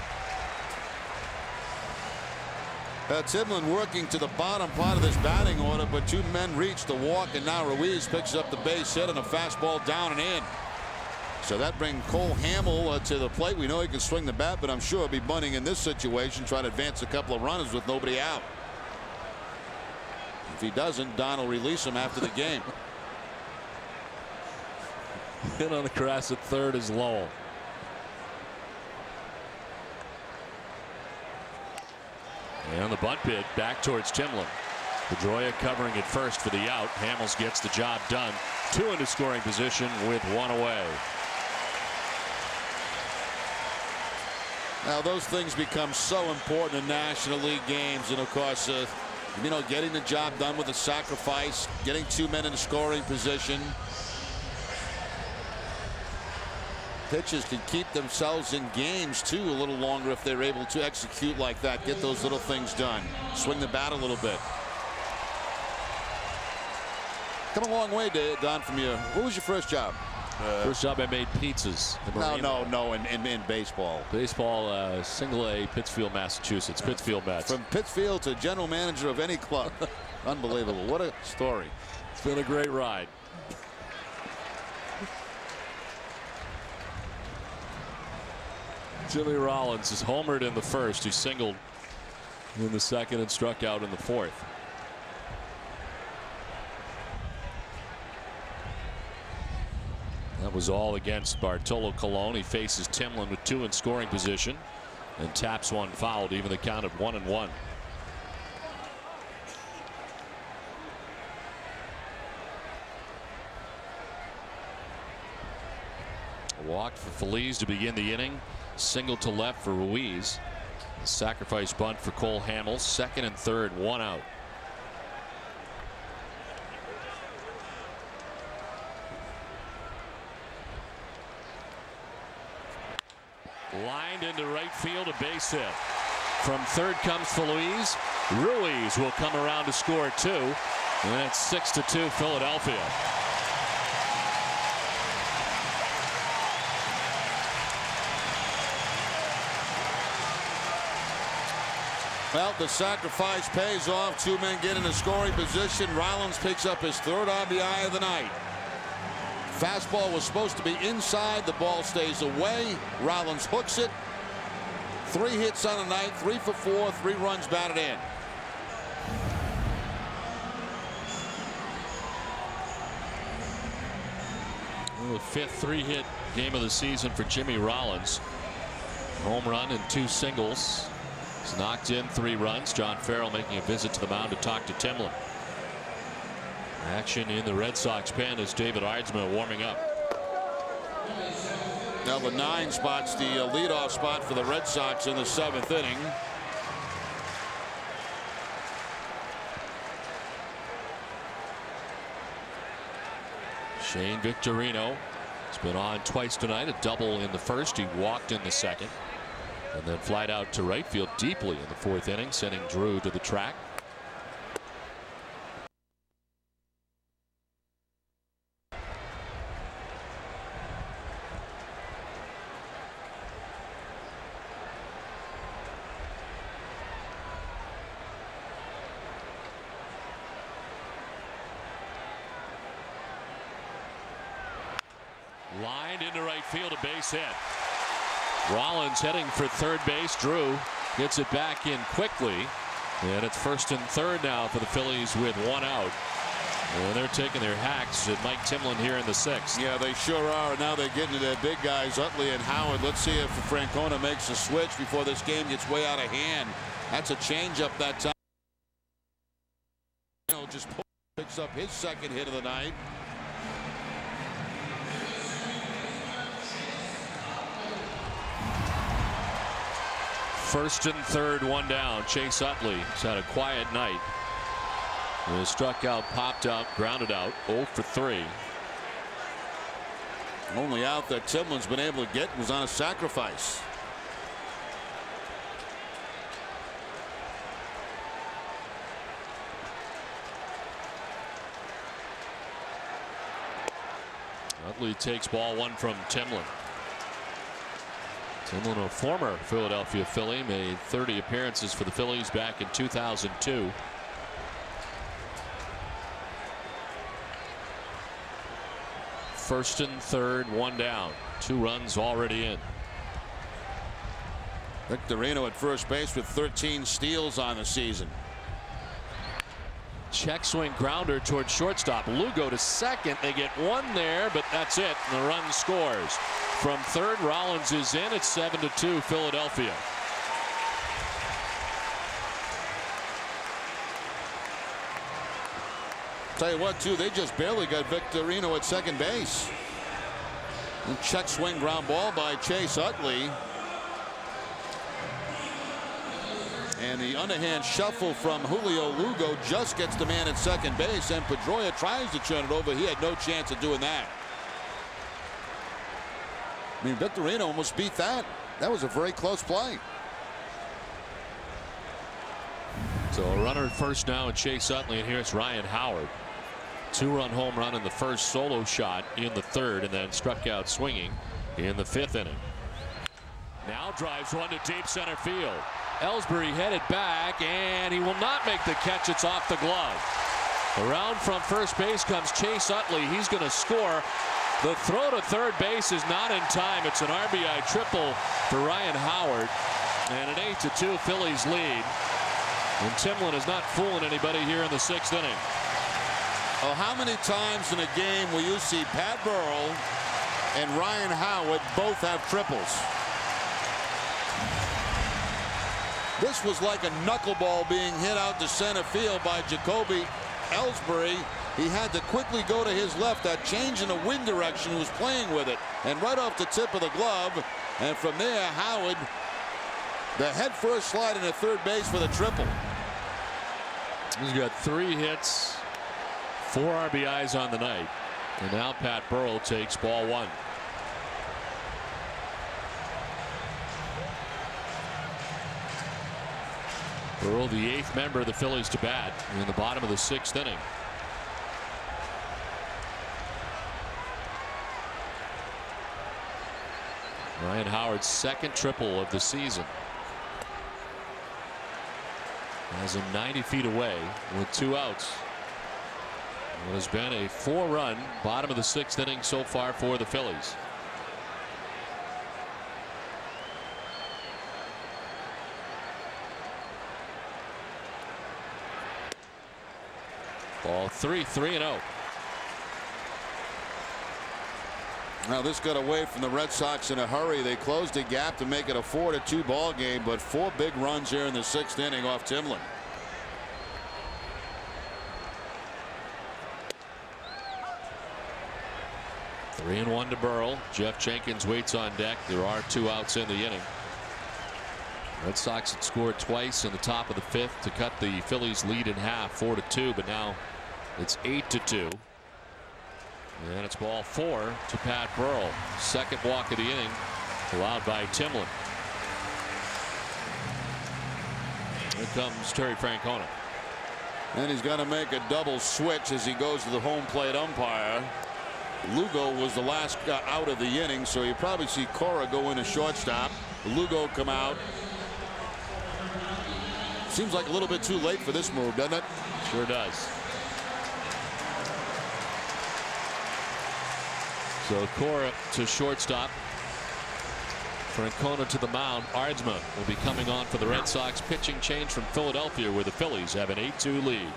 A: Timlin working to the bottom part of this batting order, but 2 men reach the walk, and now Ruiz picks up the base hit and a fastball down and in. So that brings Cole Hamels to the plate. We know he can swing the bat, but I'm sure he'll be bunting in this situation, trying to advance a couple of runners with nobody out. If he doesn't, Don will release him after the game.
B: Hit on the grass at third is Lowell. And the bunt bid back towards Timlin. Pedroia covering at first for the out. Hamels gets the job done. 2 into scoring position with 1 away.
A: Now those things become so important in National League games, and of course you know, getting the job done with a sacrifice, getting 2 men in scoring position. Pitchers can keep themselves in games too a little longer if they're able to execute like that, get those little things done, swing the bat a little bit. Come a long way, Don, from your, what was your first job?
B: First job I made pizzas.
A: No, in baseball.
B: Baseball, single A, Pittsfield, Massachusetts. Pittsfield Mets.
A: From Pittsfield to general manager of any club. Unbelievable. What a story.
B: It's been a great ride. Jimmy Rollins is homered in the first. He singled in the second and struck out in the fourth. That was all against Bartolo Colon. He faces Timlin with 2 in scoring position and taps one fouled, even the count of 1-1. Walked for Feliz to begin the inning. Single to left for Ruiz. A sacrifice bunt for Cole Hamels. Second and third, 1 out. Lined into right field, a base hit. From third comes Feliz. Ruiz will come around to score 2. And it's 6-2 Philadelphia.
A: Well, the sacrifice pays off. 2 men get in a scoring position. Rollins picks up his 3rd RBI of the night. Fastball was supposed to be inside. The ball stays away. Rollins hooks it. 3 hits on the night, 3 for 4, 3 runs batted in.
B: Well, the 5th 3-hit game of the season for Jimmy Rollins. Home run and 2 singles. He's knocked in 3 runs. John Farrell making a visit to the mound to talk to Timlin. Action in the Red Sox pen as David Eidsma warming up.
A: Now the 9 spot's the leadoff spot for the Red Sox in the 7th inning.
B: Shane Victorino has been on twice tonight. A double in the first. He walked in the second. And then flied out to right field deeply in the 4th inning, sending Drew to the track. Lined into right field, a base hit. Rollins heading for third base. Drew gets it back in quickly. And it's 1st and 3rd now for the Phillies with 1 out. And they're taking their hacks at Mike Timlin here in the 6th.
A: Yeah, they sure are. Now they're getting to their big guys, Utley and Howard. Let's see if Francona makes a switch before this game gets way out of hand. That's a changeup that time. Just picks up his 2nd hit of the night.
B: First and 3rd, 1 down. Chase Utley has had a quiet night. He was struck out, popped up, grounded out. 0 for 3.
A: Only out that Timlin's been able to get was on a sacrifice.
B: Utley takes ball 1 from Timlin. Timlin, a former Philadelphia Philly, made 30 appearances for the Phillies back in 2002. First and 3rd, 1 down. 2 runs already in.
A: Victorino at first base with 13 steals on the season.
B: Check swing grounder towards shortstop. Lugo to second. They get 1 there, but that's it. And the run scores. From 3rd, Rollins is in. It's 7-2 Philadelphia.
A: Tell you what, too, they just barely got Victorino at second base. And check swing ground ball by Chase Utley. And the underhand shuffle from Julio Lugo just gets the man at second base, and Pedroia tries to turn it over. He had no chance of doing that. I mean, Victorino almost beat that. That was a very close play.
B: So a runner at first now and Chase Utley, and here's Ryan Howard. 2-run home run in the first, solo shot in the 3rd, and then struck out swinging in the 5th inning. Now drives 1 to deep center field. Ellsbury headed back, and he will not make the catch. It's off the glove. Around from first base comes Chase Utley. He's going to score. The throw to third base is not in time. It's an RBI triple for Ryan Howard, and an 8-2 Phillies lead. And Timlin is not fooling anybody here in the 6th inning.
A: Oh, how many times in a game will you see Pat Burrell and Ryan Howard both have triples? This was like a knuckleball being hit out to center field by Jacoby Ellsbury. He had to quickly go to his left. That change in the wind direction, was playing with it, and right off the tip of the glove. And from there, Howard, the head first slide into third base for the triple.
B: He's got 3 hits, 4 RBIs on the night, and now Pat Burrell takes ball 1. Burrell, the 8th member of the Phillies to bat in the bottom of the 6th inning. Ryan Howard's 2nd triple of the season. Has him 90 feet away with 2 outs. It has been a 4-run bottom of the 6th inning so far for the Phillies. Ball 3, 3-0.
A: Now this got away from the Red Sox in a hurry. They closed the gap to make it a 4-2 ball game, but 4 big runs here in the 6th inning off Timlin.
B: Three and 1 to Burrell. Jeff Jenkins waits on deck. There are 2 outs in the inning. Red Sox had scored twice in the top of the 5th to cut the Phillies lead in half, 4-2, but now it's 8-2. And it's ball 4 to Pat Burrell. Second walk of the inning allowed by Timlin. Here comes Terry Francona.
A: And he's going to make a double switch as he goes to the home plate umpire. Lugo was the last out of the inning, so you probably see Cora go in a shortstop. Lugo come out. Seems like a little bit too late for this move, doesn't it?
B: Sure does. So Cora to shortstop. Francona to the mound. Aardsma will be coming on for the Red Sox. Pitching change from Philadelphia, where the Phillies have an 8-2 lead.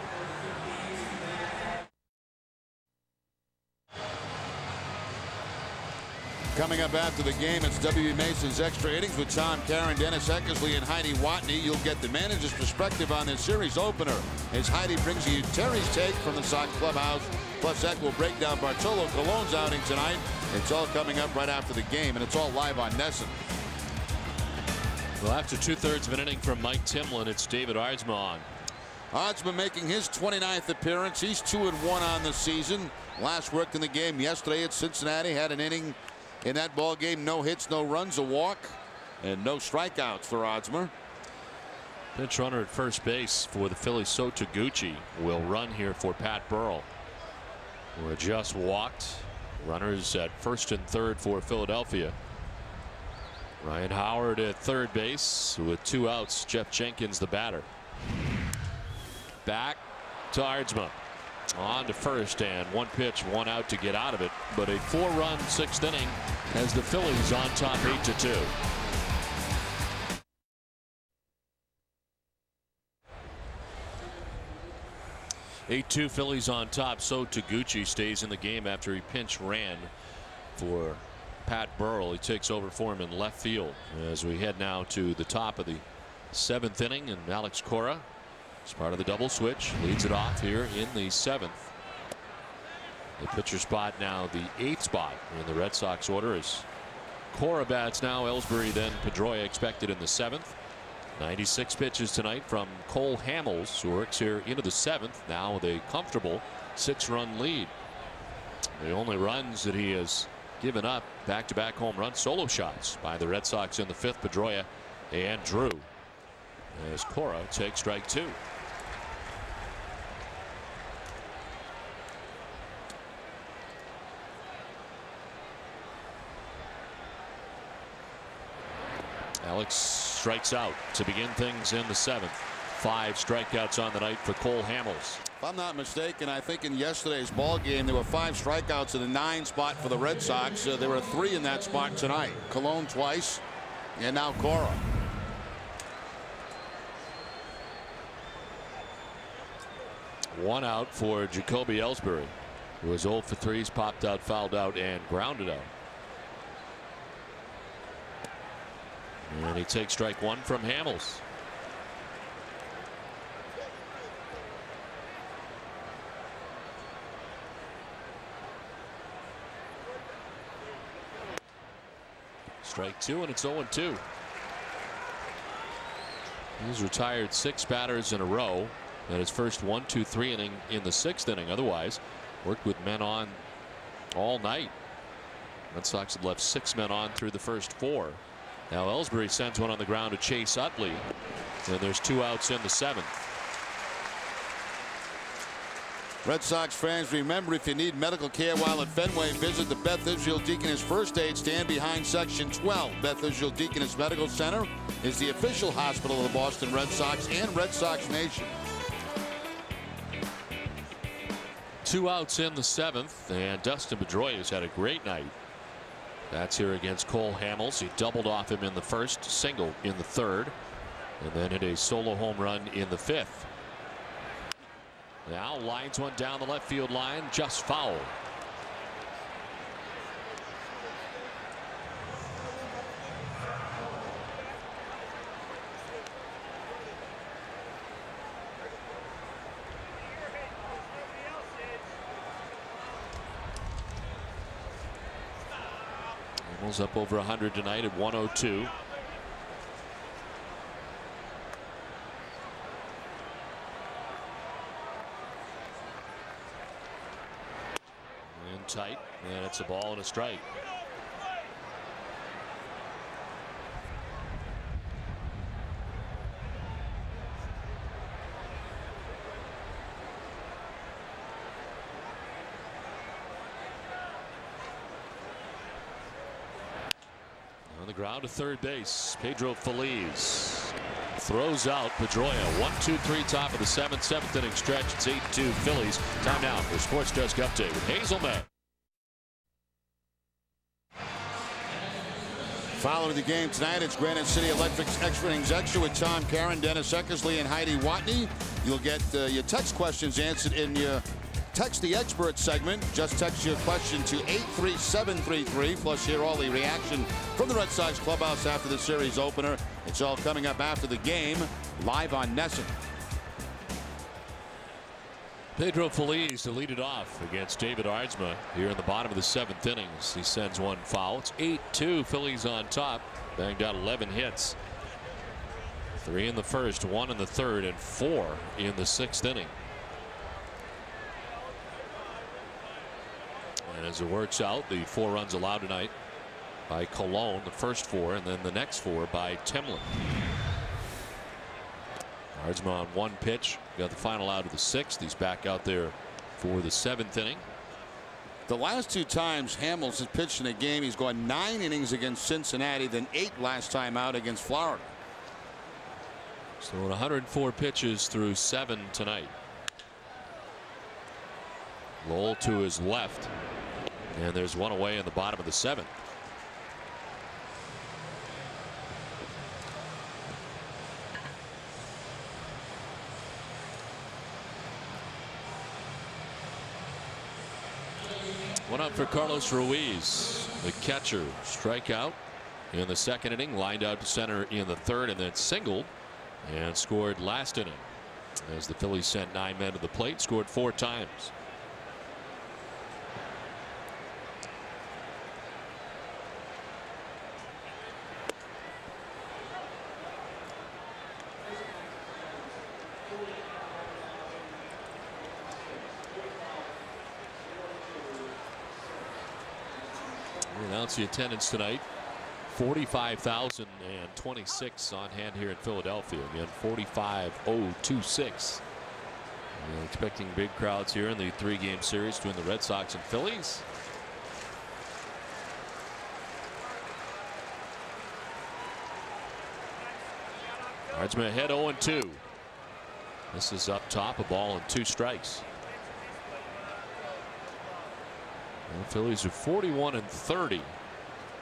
A: Coming up after the game, it's W.B. Mason's Extra Innings with Tom Caron, Dennis Eckersley, and Heidi Watney. You'll get the manager's perspective on this series opener as Heidi brings you Terry's take from the Sox clubhouse. Plus, Eck will break down Bartolo Colon's outing tonight. It's all coming up right after the game, and it's all live on NESN.
B: Well, after 2/3 of an inning from Mike Timlin, it's David Aardsma on.
A: Aardsma making his 29th appearance. He's 2-1 on the season. Last worked in the game yesterday at Cincinnati. Had an inning in that ball game. No hits, no runs, a walk, and no strikeouts for Aardsma.
B: Pinch runner at first base for the Phillies, So Taguchi, will run here for Pat Burrell, who had just walked. Runners at first and third for Philadelphia. Ryan Howard at third base with 2 outs. Jeff Jenkins the batter. Back to Aardsma. On to first, and 1 pitch, 1 out to get out of it, but a 4-run 6th inning has the Phillies on top 8-2. (8-2) Phillies on top. So Taguchi stays in the game after he pinch ran for Pat Burrell. He takes over for him in left field as we head now to the top of the 7th inning, and Alex Cora, as part of the double switch, leads it off here in the 7th. The pitcher spot now the 8th spot in the Red Sox order is Cora bats now. Ellsbury, then Pedroia expected in the 7th. 96 pitches tonight from Cole Hamels, who works here into the 7th now with a comfortable 6-run lead. The only runs that he has given up, back-to-back home run solo shots by the Red Sox in the 5th. Pedroia and Drew, as Cora takes strike 2. Alex strikes out to begin things in the 7th. 5 strikeouts on the night for Cole Hamels.
A: If I'm not mistaken, I think in yesterday's ball game there were 5 strikeouts in the 9 spot for the Red Sox. There were 3 in that spot tonight. Colon twice, and now Cora.
B: One out for Jacoby Ellsbury, who was 0 for 3s, popped out, fouled out, and grounded out. And he takes strike 1 from Hamels. Strike 2, and it's 0-2. He's retired 6 batters in a row, and his first 1-2-3 inning in the 6th inning. Otherwise, worked with men on all night. Red Sox had left 6 men on through the first 4. Now Ellsbury sends one on the ground to Chase Utley, and there's 2 outs in the 7th.
A: Red Sox fans, remember, if you need medical care while at Fenway, visit the Beth Israel Deaconess First Aid stand behind Section 12. Beth Israel Deaconess Medical Center is the official hospital of the Boston Red Sox and Red Sox Nation.
B: 2 outs in the 7th, and Dustin Pedroia has had a great night. That's here against Cole Hamels. He doubled off him in the 1st, single in the 3rd, and then hit a solo home run in the 5th. Now lines one down the left field line, just foul. Hamels up over 100 tonight at 102. And tight, and it's a ball and a strike. On the ground to third base, Pedro Feliz throws out Pedroia. 1-2-3 top of the seventh inning stretch. It's 8-2 Phillies. Time now for Sports Desk Update with Hazelman.
A: Following the game tonight, it's Granite City Electric's Extra Innings Extra with Tom Caron, Dennis Eckersley, and Heidi Watney. You'll get your text questions answered in your Text the Expert segment. Just text your question to 83733. Plus, hear all the reaction from the Red Sox clubhouse after the series opener. It's all coming up after the game, live on NESN.
B: Pedro Feliz to lead it off against David Aardsma here in the bottom of the 7th innings. He sends one foul. It's 8-2 Phillies on top. Banged out 11 hits. 3 in the first, 1 in the third, and 4 in the 6th inning. And as it works out, the 4 runs allowed tonight by Colon, the first 4, and then the next 4 by Temlin. Aardsma on 1 pitch, got the final out of the 6th. He's back out there for the 7th inning.
A: The last 2 times Hamels has pitched in a game, he's gone 9 innings against Cincinnati, then 8 last time out against Florida.
B: So 104 pitches through 7 tonight. Lowell to his left, and there's one away in the bottom of the 7th. One up for Carlos Ruiz, the catcher. Strikeout in the 2nd inning, lined out to center in the 3rd, and then singled and scored last inning as the Phillies sent 9 men to the plate, scored 4 times. We announce the attendance tonight. 45,026 on hand here in Philadelphia. Again, 45,026. Expecting big crowds here in the 3-game series between the Red Sox and Phillies. Aardsma ahead 0-2. This is up top, a ball and 2 strikes. The Phillies are 41-30.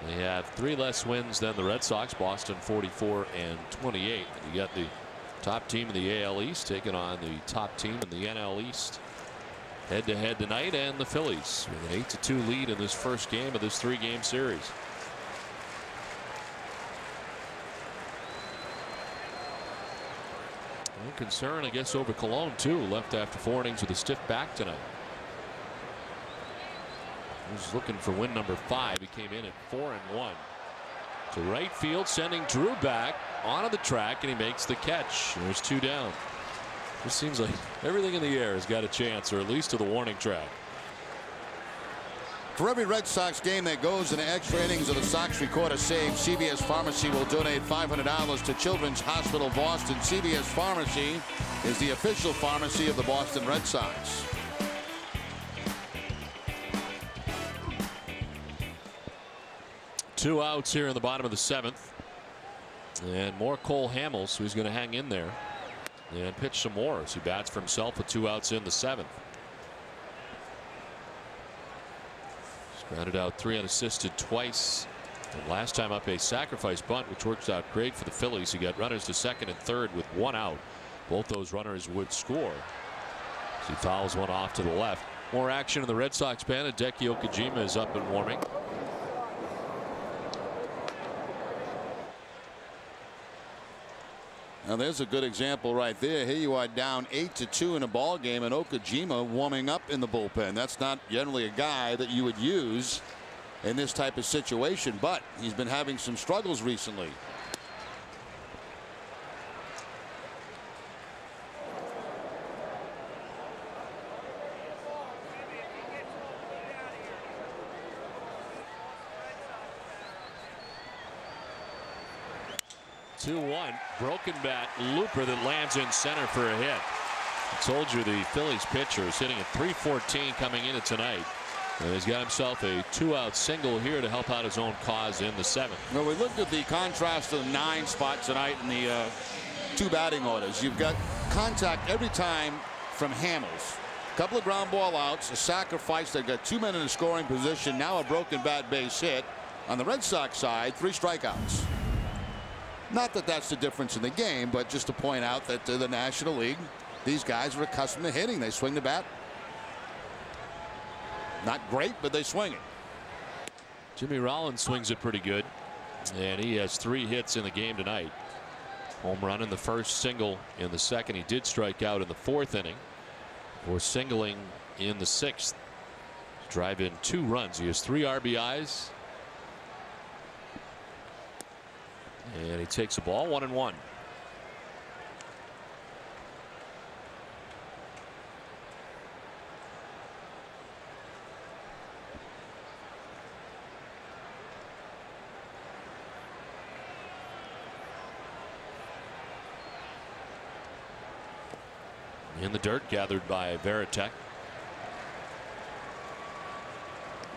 B: They have 3 less wins than the Red Sox. Boston 44-28. You got the top team in the AL East taking on the top team in the NL East head to head tonight, and the Phillies with an 8-2 lead in this first game of this 3-game series. And concern, I guess, over Colon too. Left after 4 innings with a stiff back tonight. He's looking for win number 5. He came in at 4-1 to right field, sending Drew back onto the track, and he makes the catch. There's 2 down. It seems like everything in the air has got a chance, or at least to the warning track.
A: For every Red Sox game that goes into extra innings of the Sox record a save, CVS Pharmacy will donate $500 to Children's Hospital Boston. CVS Pharmacy is the official pharmacy of the Boston Red Sox.
B: Two outs here in the bottom of the 7th, and more Cole Hamels, who's going to hang in there and pitch some more as he bats for himself with 2 outs in the 7th. He's grounded out 3 unassisted twice, and last time up a sacrifice bunt, which works out great for the Phillies. He got runners to 2nd and 3rd with 1 out. Both those runners would score. As he fouls one off to the left. More action in the Red Sox pen. Hideki Okajima is up and warming.
A: Now there's a good example right there. Here you are down 8-2 in a ball game, and Okajima warming up in the bullpen. That's not generally a guy that you would use in this type of situation, but he's been having some struggles recently.
B: Two-one, broken bat looper that lands in center for a hit. I told you the Phillies pitcher is hitting at .314 coming into tonight. And he's got himself a 2-out single here to help out his own cause in the 7th.
A: Well, we looked at the contrast of the 9 spot tonight in the 2 batting orders. You've got contact every time from Hamels. A couple of ground ball outs, a sacrifice. They've got 2 men in a scoring position. Now a broken bat base hit. On the Red Sox side, 3 strikeouts. Not that that's the difference in the game, but just to point out that the National League, these guys are accustomed to hitting. They swing the bat. Not great, but they swing it.
B: Jimmy Rollins swings it pretty good, and he has 3 hits in the game tonight. Home run in the first, single in the second. He did strike out in the 4th inning, or singling in the 6th. Drive in 2 runs. He has 3 RBIs. And he takes the ball 1-1. In the dirt, gathered by Veritek.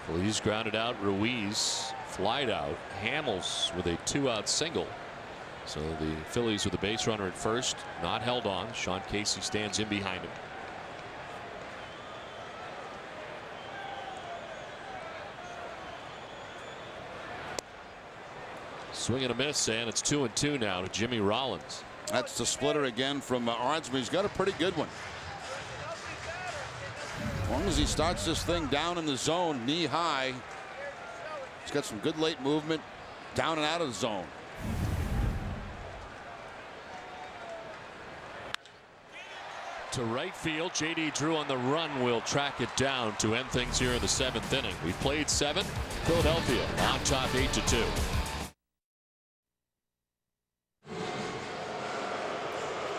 B: Phillies grounded out. Ruiz flied out. Hamels with a 2-out single. So the Phillies with a base runner at first, not held on. Sean Casey stands in behind him. Swing and a miss, and it's 2-2 now to Jimmy Rollins.
A: That's the splitter again from Arnsby. He's got a pretty good one. As long as he starts this thing down in the zone, knee high, he's got some good late movement down and out of the zone.
B: To right field, J.D. Drew on the run will track it down to end things here in the 7th inning. We've played 7. Philadelphia on top 8-2.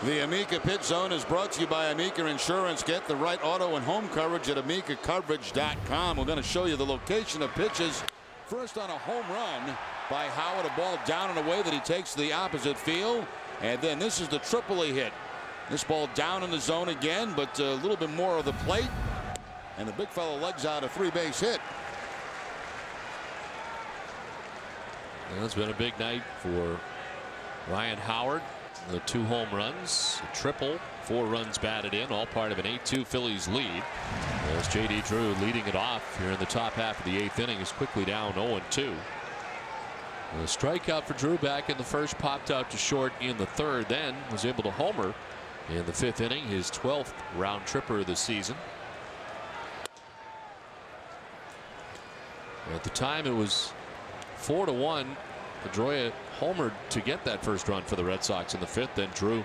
A: The Amica Pit Zone is brought to you by Amica Insurance. Get the right auto and home coverage at amicacoverage.com. We're going to show you the location of pitches. First on a home run by Howard, a ball down and away that he takes to the opposite field. And then this is the triple he hit. This ball down in the zone again, but a little bit more of the plate. And the big fellow legs out a 3-base hit.
B: Well, it's been a big night for Ryan Howard. The 2 home runs, a triple, 4 runs batted in, all part of an 8-2 Phillies lead. As J.D. Drew leading it off here in the top half of the 8th inning is quickly down 0-2. A strikeout for Drew back in the first, popped out to short in the 3rd, then was able to homer in the 5th inning, his 12th round tripper of the season. At the time it was 4-1. Pedroia homered to get that first run for the Red Sox in the 5th. Then Drew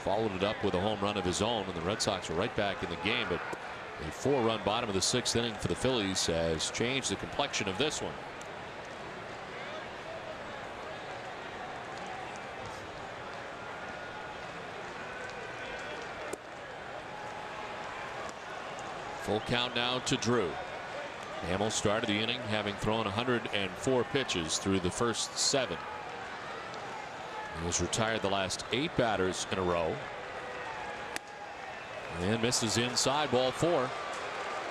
B: followed it up with a home run of his own, and the Red Sox were right back in the game. But a 4-run bottom of the 6th inning for the Phillies has changed the complexion of this one. Full count now to Drew. Hamels started the inning having thrown 104 pitches through the first 7. He has retired the last 8 batters in a row. And misses inside, ball 4.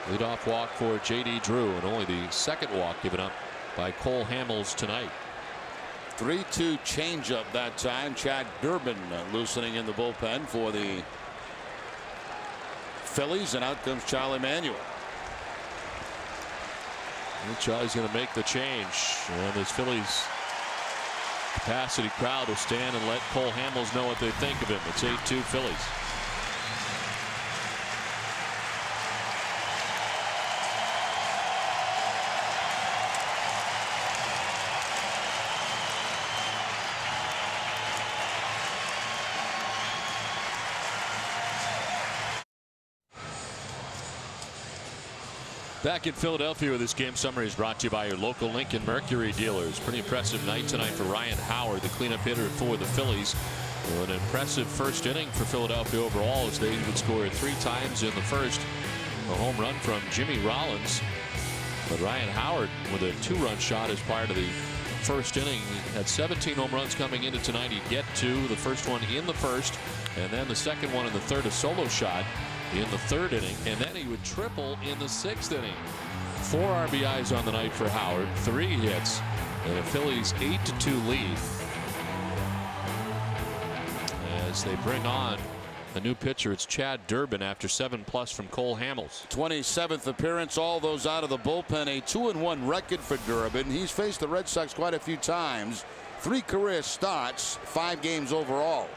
B: Leadoff walk for J.D. Drew, and only the 2nd walk given up by Cole Hamels tonight.
A: 3-2 changeup that time. Chad Durbin loosening in the bullpen for the Phillies, and out comes Charlie Manuel.
B: Charlie's going to make the change, and this Phillies capacity crowd will stand and let Cole Hamels know what they think of him. It's 8-2 Phillies. Back in Philadelphia, where this game summary is brought to you by your local Lincoln Mercury dealers. Pretty impressive night tonight for Ryan Howard, the cleanup hitter for the Phillies. Well, an impressive first inning for Philadelphia overall, as they would score 3 times in the first. A home run from Jimmy Rollins. But Ryan Howard with a 2-run shot as part of the first inning. He had 17 home runs coming into tonight. He'd get 2, the first one in the first, and then the second one in the third, a solo shot in the 3rd inning, and then he would triple in the 6th inning. 4 RBIs on the night for Howard, 3 hits, and a Phillies 8-2 lead as they bring on a new pitcher. It's Chad Durbin after 7+ from Cole Hamels.
A: 27th appearance, all those out of the bullpen. A 2-1 record for Durbin. He's faced the Red Sox quite a few times. 3 career starts, 5 games overall.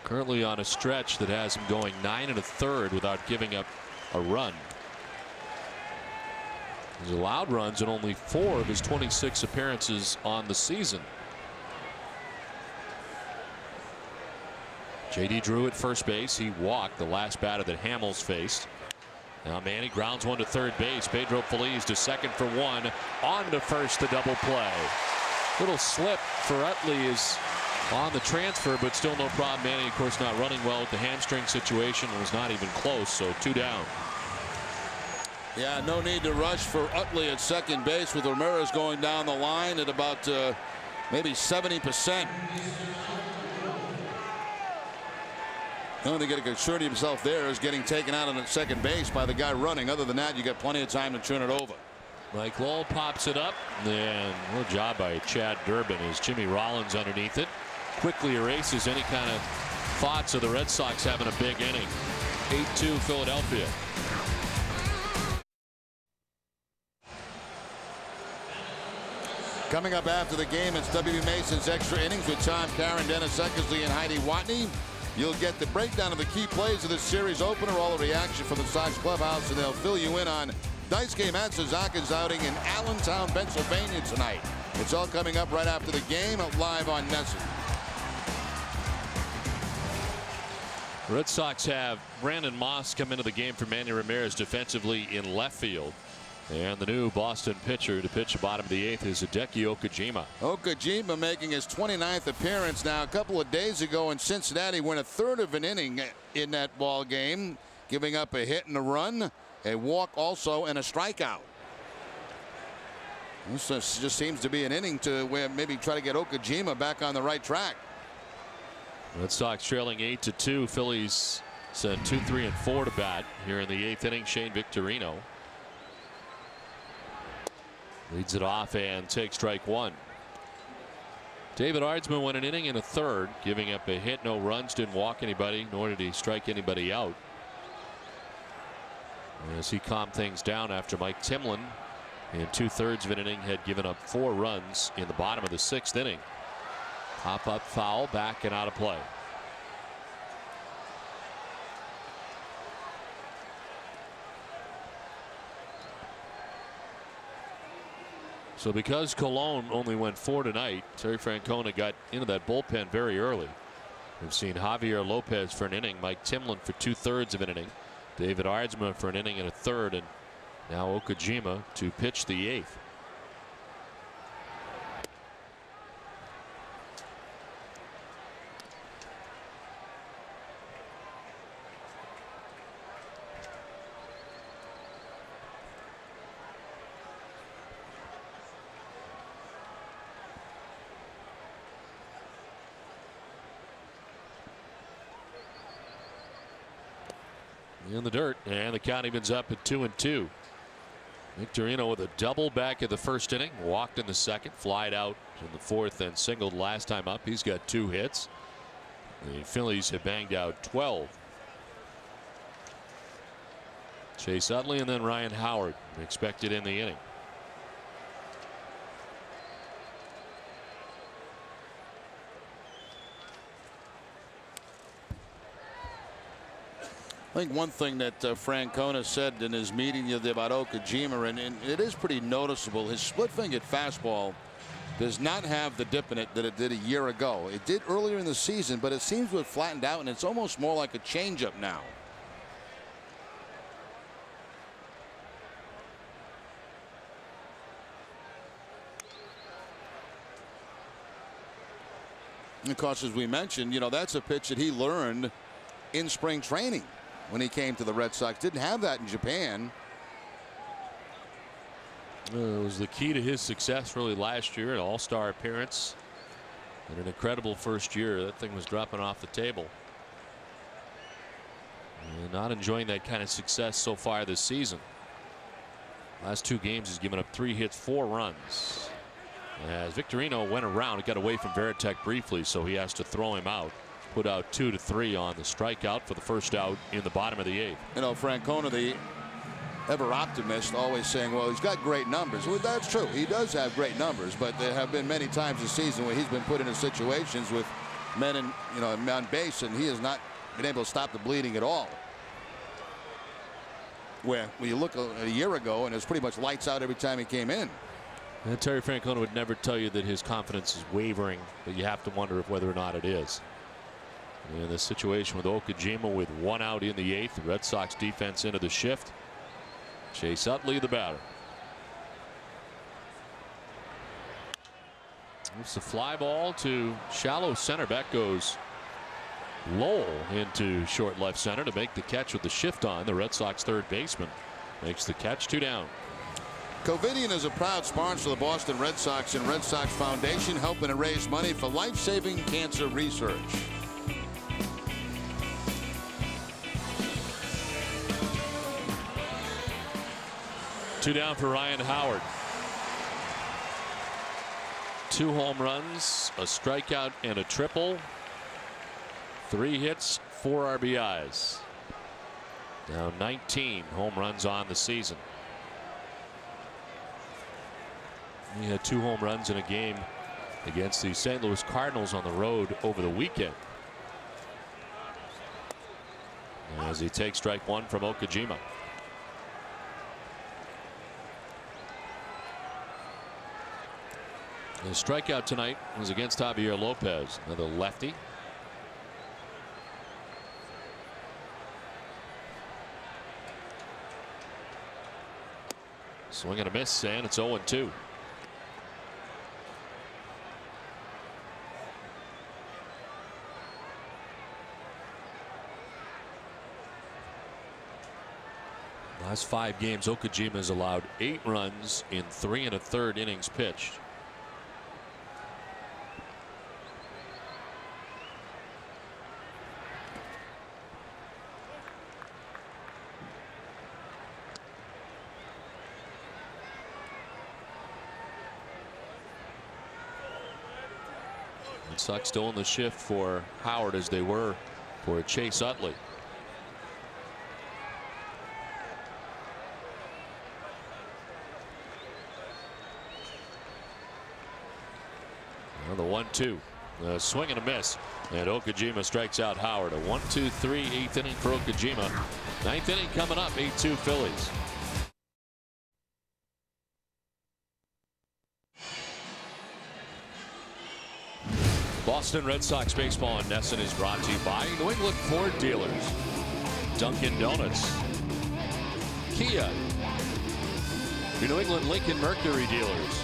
B: Currently on a stretch that has him going 9 1/3 without giving up a run. He's allowed runs in only 4 of his 26 appearances on the season. J.D. Drew at first base. He walked the last batter that Hamels faced. Now Manny grounds one to third base. Pedro Feliz to second for 1. On to first, the double play. Little slip for Utley is on the transfer, but still no problem. Manny, of course, not running well with the hamstring situation. It was not even close, so 2 down.
A: Yeah, no need to rush for Utley at second base with Ramirez going down the line at about maybe 70%. The only thing that concern himself there is getting taken out on second base by the guy running. Other than that, you got plenty of time to turn it over.
B: Mike Lowell pops it up, and what a job by Chad Durbin as Jimmy Rollins underneath it quickly erases any kind of thoughts of the Red Sox having a big inning. 8-2 Philadelphia.
A: Coming up after the game, it's W.B. Mason's extra innings with Tom Caron, Dennis Eckersley, and Heidi Watney. You'll get the breakdown of the key plays of this series opener, all the reaction from the Sox clubhouse, and they'll fill you in on dice game at Suzuka's outing in Allentown, Pennsylvania tonight. It's all coming up right after the game, live on NESN.
B: Red Sox have Brandon Moss come into the game for Manny Ramirez defensively in left field. And the new Boston pitcher to pitch the bottom of the 8th is Hideki Okajima.
A: Okajima making his 29th appearance now. A couple of days ago in Cincinnati, went 1/3 of an inning in that ball game, giving up a hit and a run, a walk also, and a strikeout. This just seems to be an inning to where maybe try to get Okajima back on the right track.
B: Red Sox trailing 8-2. Phillies send 2, 3, and 4 to bat here in the 8th inning. Shane Victorino leads it off and takes strike 1. David Ardsman went an inning and a third, giving up a hit, no runs, didn't walk anybody, nor did he strike anybody out. As he calmed things down after Mike Timlin in 2/3 of an inning had given up 4 runs in the bottom of the 6th inning. Pop up foul, back and out of play. So because Cologne only went 4 tonight, Terry Francona got into that bullpen very early. We've seen Javier Lopez for an inning, Mike Timlin for 2/3 of an inning, David Ardsman for an inning and a third, and now Okajima to pitch the 8th. In the dirt, and the count evens up at 2-2. Victorino with a double back in the first inning, walked in the second, flied out in the 4th, and singled last time up. He's got 2 hits. The Phillies have banged out 12. Chase Utley and then Ryan Howard expected in the inning.
A: I think one thing that Francona said in his meeting the other day about Okajima, and it is pretty noticeable, his split-fingered fastball does not have the dip in it that it did a year ago. It did earlier in the season, but it seems to have flattened out, and it's almost more like a changeup now. Of course, as we mentioned, that's a pitch that he learned in spring training when he came to the Red Sox. Didn't have that in Japan.
B: It was the key to his success really last year, an all-star appearance and an incredible first year. That thing was dropping off the table. And not enjoying that kind of success so far this season. Last 2 games he's given up 3 hits, 4 runs. As Victorino went around, it got away from Varitek briefly, so he has to throw him out. Put out 2-3 on the strikeout for the first out in the bottom of the 8th.
A: Francona, the ever optimist, always saying, well, he's got great numbers. Well, that's true. He does have great numbers, but there have been many times this season where he's been put into situations with men on base, and he has not been able to stop the bleeding at all. Where when you look a year ago, and it was pretty much lights out every time he came in.
B: And Terry Francona would never tell you that his confidence is wavering, but you have to wonder whether or not it is. In the situation with Okajima with 1 out in the 8th, the Red Sox defense into the shift. Chase Utley, the batter. It's a fly ball to shallow center. Back goes Lowell into short left center to make the catch with the shift on. The Red Sox third baseman makes the catch, 2 down.
A: Covidien is a proud sponsor of the Boston Red Sox and Red Sox Foundation, helping to raise money for life-saving cancer research.
B: Two down for Ryan Howard. 2 home runs, a strikeout, and a triple. 3 hits, 4 RBIs. Now 19 home runs on the season. He had 2 home runs in a game against the St. Louis Cardinals on the road over the weekend. As he takes strike 1 from Okajima. The strikeout tonight was against Javier Lopez, another lefty. Swing and a miss, and it's 0-2. Last 5 games, Okajima has allowed 8 runs in 3 1/3 innings pitched. Red Sox still in the shift for Howard as they were for Chase Utley. Well, the 1-2. Swing and a miss, and Okajima strikes out Howard. A 1-2-3 8th inning for Okajima. 9th inning coming up. 8-2 Phillies. Boston Red Sox baseball on NESN is brought to you by New England Ford Dealers, Dunkin' Donuts, Kia, your New England Lincoln Mercury dealers,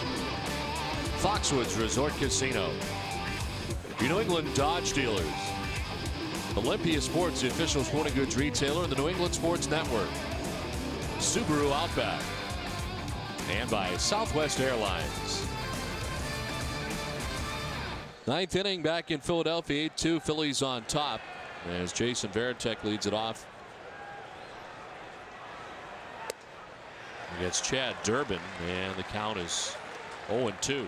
B: Foxwoods Resort Casino, your New England Dodge dealers, Olympia Sports, the official sporting goods retailer, and the New England Sports Network, Subaru Outback, and by Southwest Airlines. 9th inning back in Philadelphia. 8-2 Phillies on top as Jason Varitek leads it off against Chad Durbin, and the count is 0-2.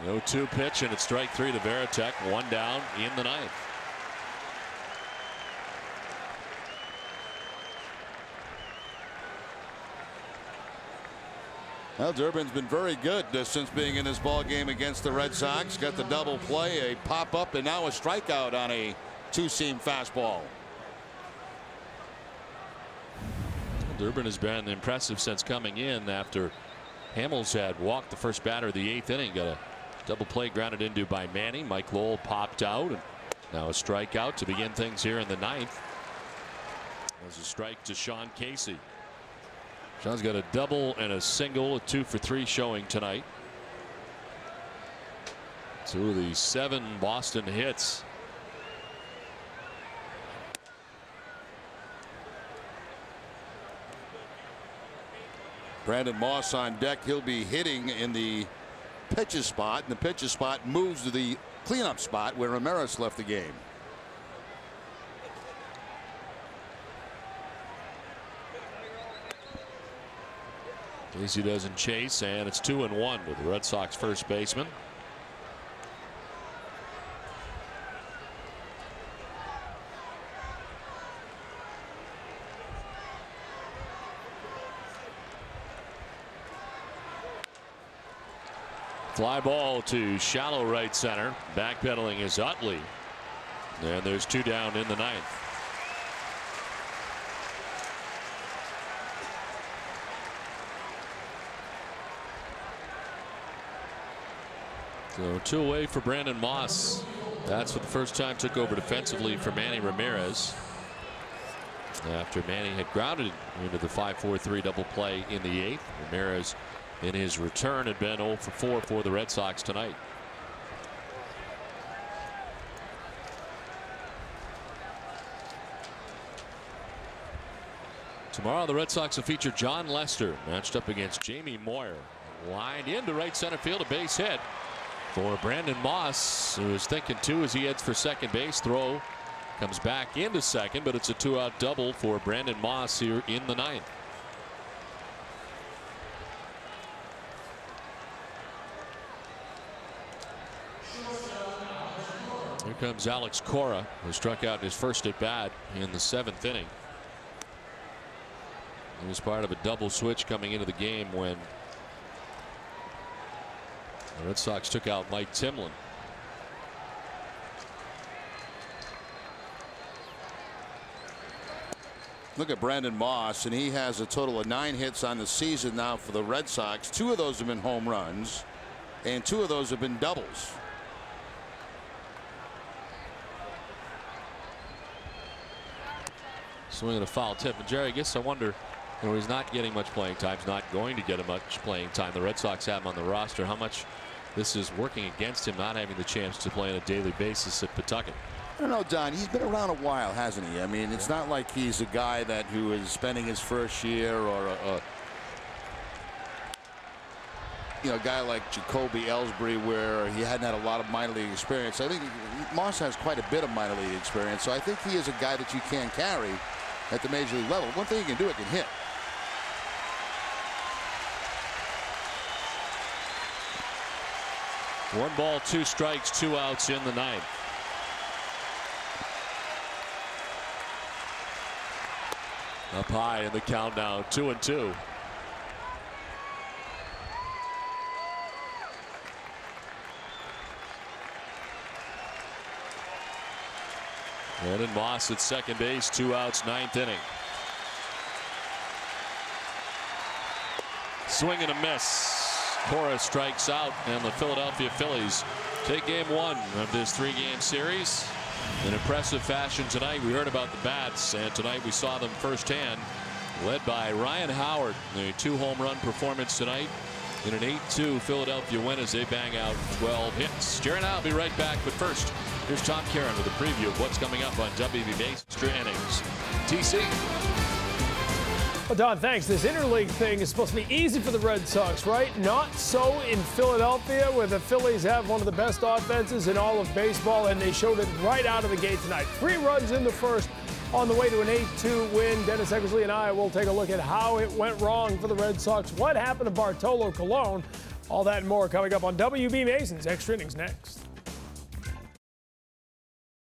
B: The 0-2 pitch, and it's strike 3 to Varitek. 1 down in the 9th.
A: Well, Durbin's been very good since being in this ball game against the Red Sox. Got the double play, a pop up, and now a strikeout on a 2-seam fastball.
B: Durbin has been impressive since coming in after Hamels had walked the first batter of the 8th inning. Got a double play grounded into by Manning. Mike Lowell popped out, and now a strikeout to begin things here in the 9th. There's a strike to Sean Casey. Sean's got a double and a single, a 2 for 3 showing tonight. 2 of the 7 Boston hits.
A: Brandon Moss on deck. He'll be hitting in the pitcher's spot, and the pitcher's spot moves to the cleanup spot where Ramirez left the game.
B: Casey doesn't chase, and it's 2-1 with the Red Sox first baseman. Fly ball to shallow right center. Backpedaling is Utley. And there's 2 down in the 9th. So 2 away for Brandon Moss. That's for the first time took over defensively for Manny Ramirez. After Manny had grounded into the 5-4-3 double play in the 8th. Ramirez in his return had been 0 for 4 for the Red Sox tonight. Tomorrow the Red Sox will feature John Lester matched up against Jamie Moyer. Lined into right center field, a base hit for Brandon Moss, who is thinking 2 as he heads for second base. Throw comes back into second, but it's a 2-out double for Brandon Moss here in the 9th. Here comes Alex Cora, who struck out in his first at bat in the 7th inning. He was part of a double switch coming into the game when the Red Sox took out Mike Timlin.
A: Look at Brandon Moss, and he has a total of 9 hits on the season now for the Red Sox. 2 of those have been home runs, and 2 of those have been doubles.
B: Swinging a foul tip. And Jerry, I guess I wonder, he's not getting much playing time. He's not going to get much playing time. The Red Sox have him on the roster. How much this is working against him not having the chance to play on a daily basis at Pawtucket?
A: I don't know, Don. He's been around a while, hasn't he? I mean, it's not like he's a guy who is spending his first year, or a guy like Jacoby Ellsbury, where he hadn't had a lot of minor league experience. I think Moss has quite a bit of minor league experience, so I think he is a guy that you can carry at the major league level. One thing he can do, it can hit.
B: One ball, 2 strikes, 2 outs in the 9th. Up high in the count now, 2-2. Brandon Moss at second base, 2 outs, 9th inning. Swing and a miss. Cora strikes out, and the Philadelphia Phillies take game 1 of this 3-game series in impressive fashion tonight. We heard about the bats, and tonight we saw them firsthand, led by Ryan Howard. A 2-home run performance tonight in an 8-2 Philadelphia win as they bang out 12 hits. Jerry and I will be right back, but first, here's Tom Caron with a preview of what's coming up on WBB Extra Innings. TC.
G: Well, Don, thanks. This interleague thing is supposed to be easy for the Red Sox, right? Not so in Philadelphia, where the Phillies have one of the best offenses in all of baseball, and they showed it right out of the gate tonight. 3 runs in the first on the way to an 8-2 win. Dennis Eckersley and I will take a look at how it went wrong for the Red Sox. What happened to Bartolo Colon? All that and more coming up on WB Mason's Extra Innings next.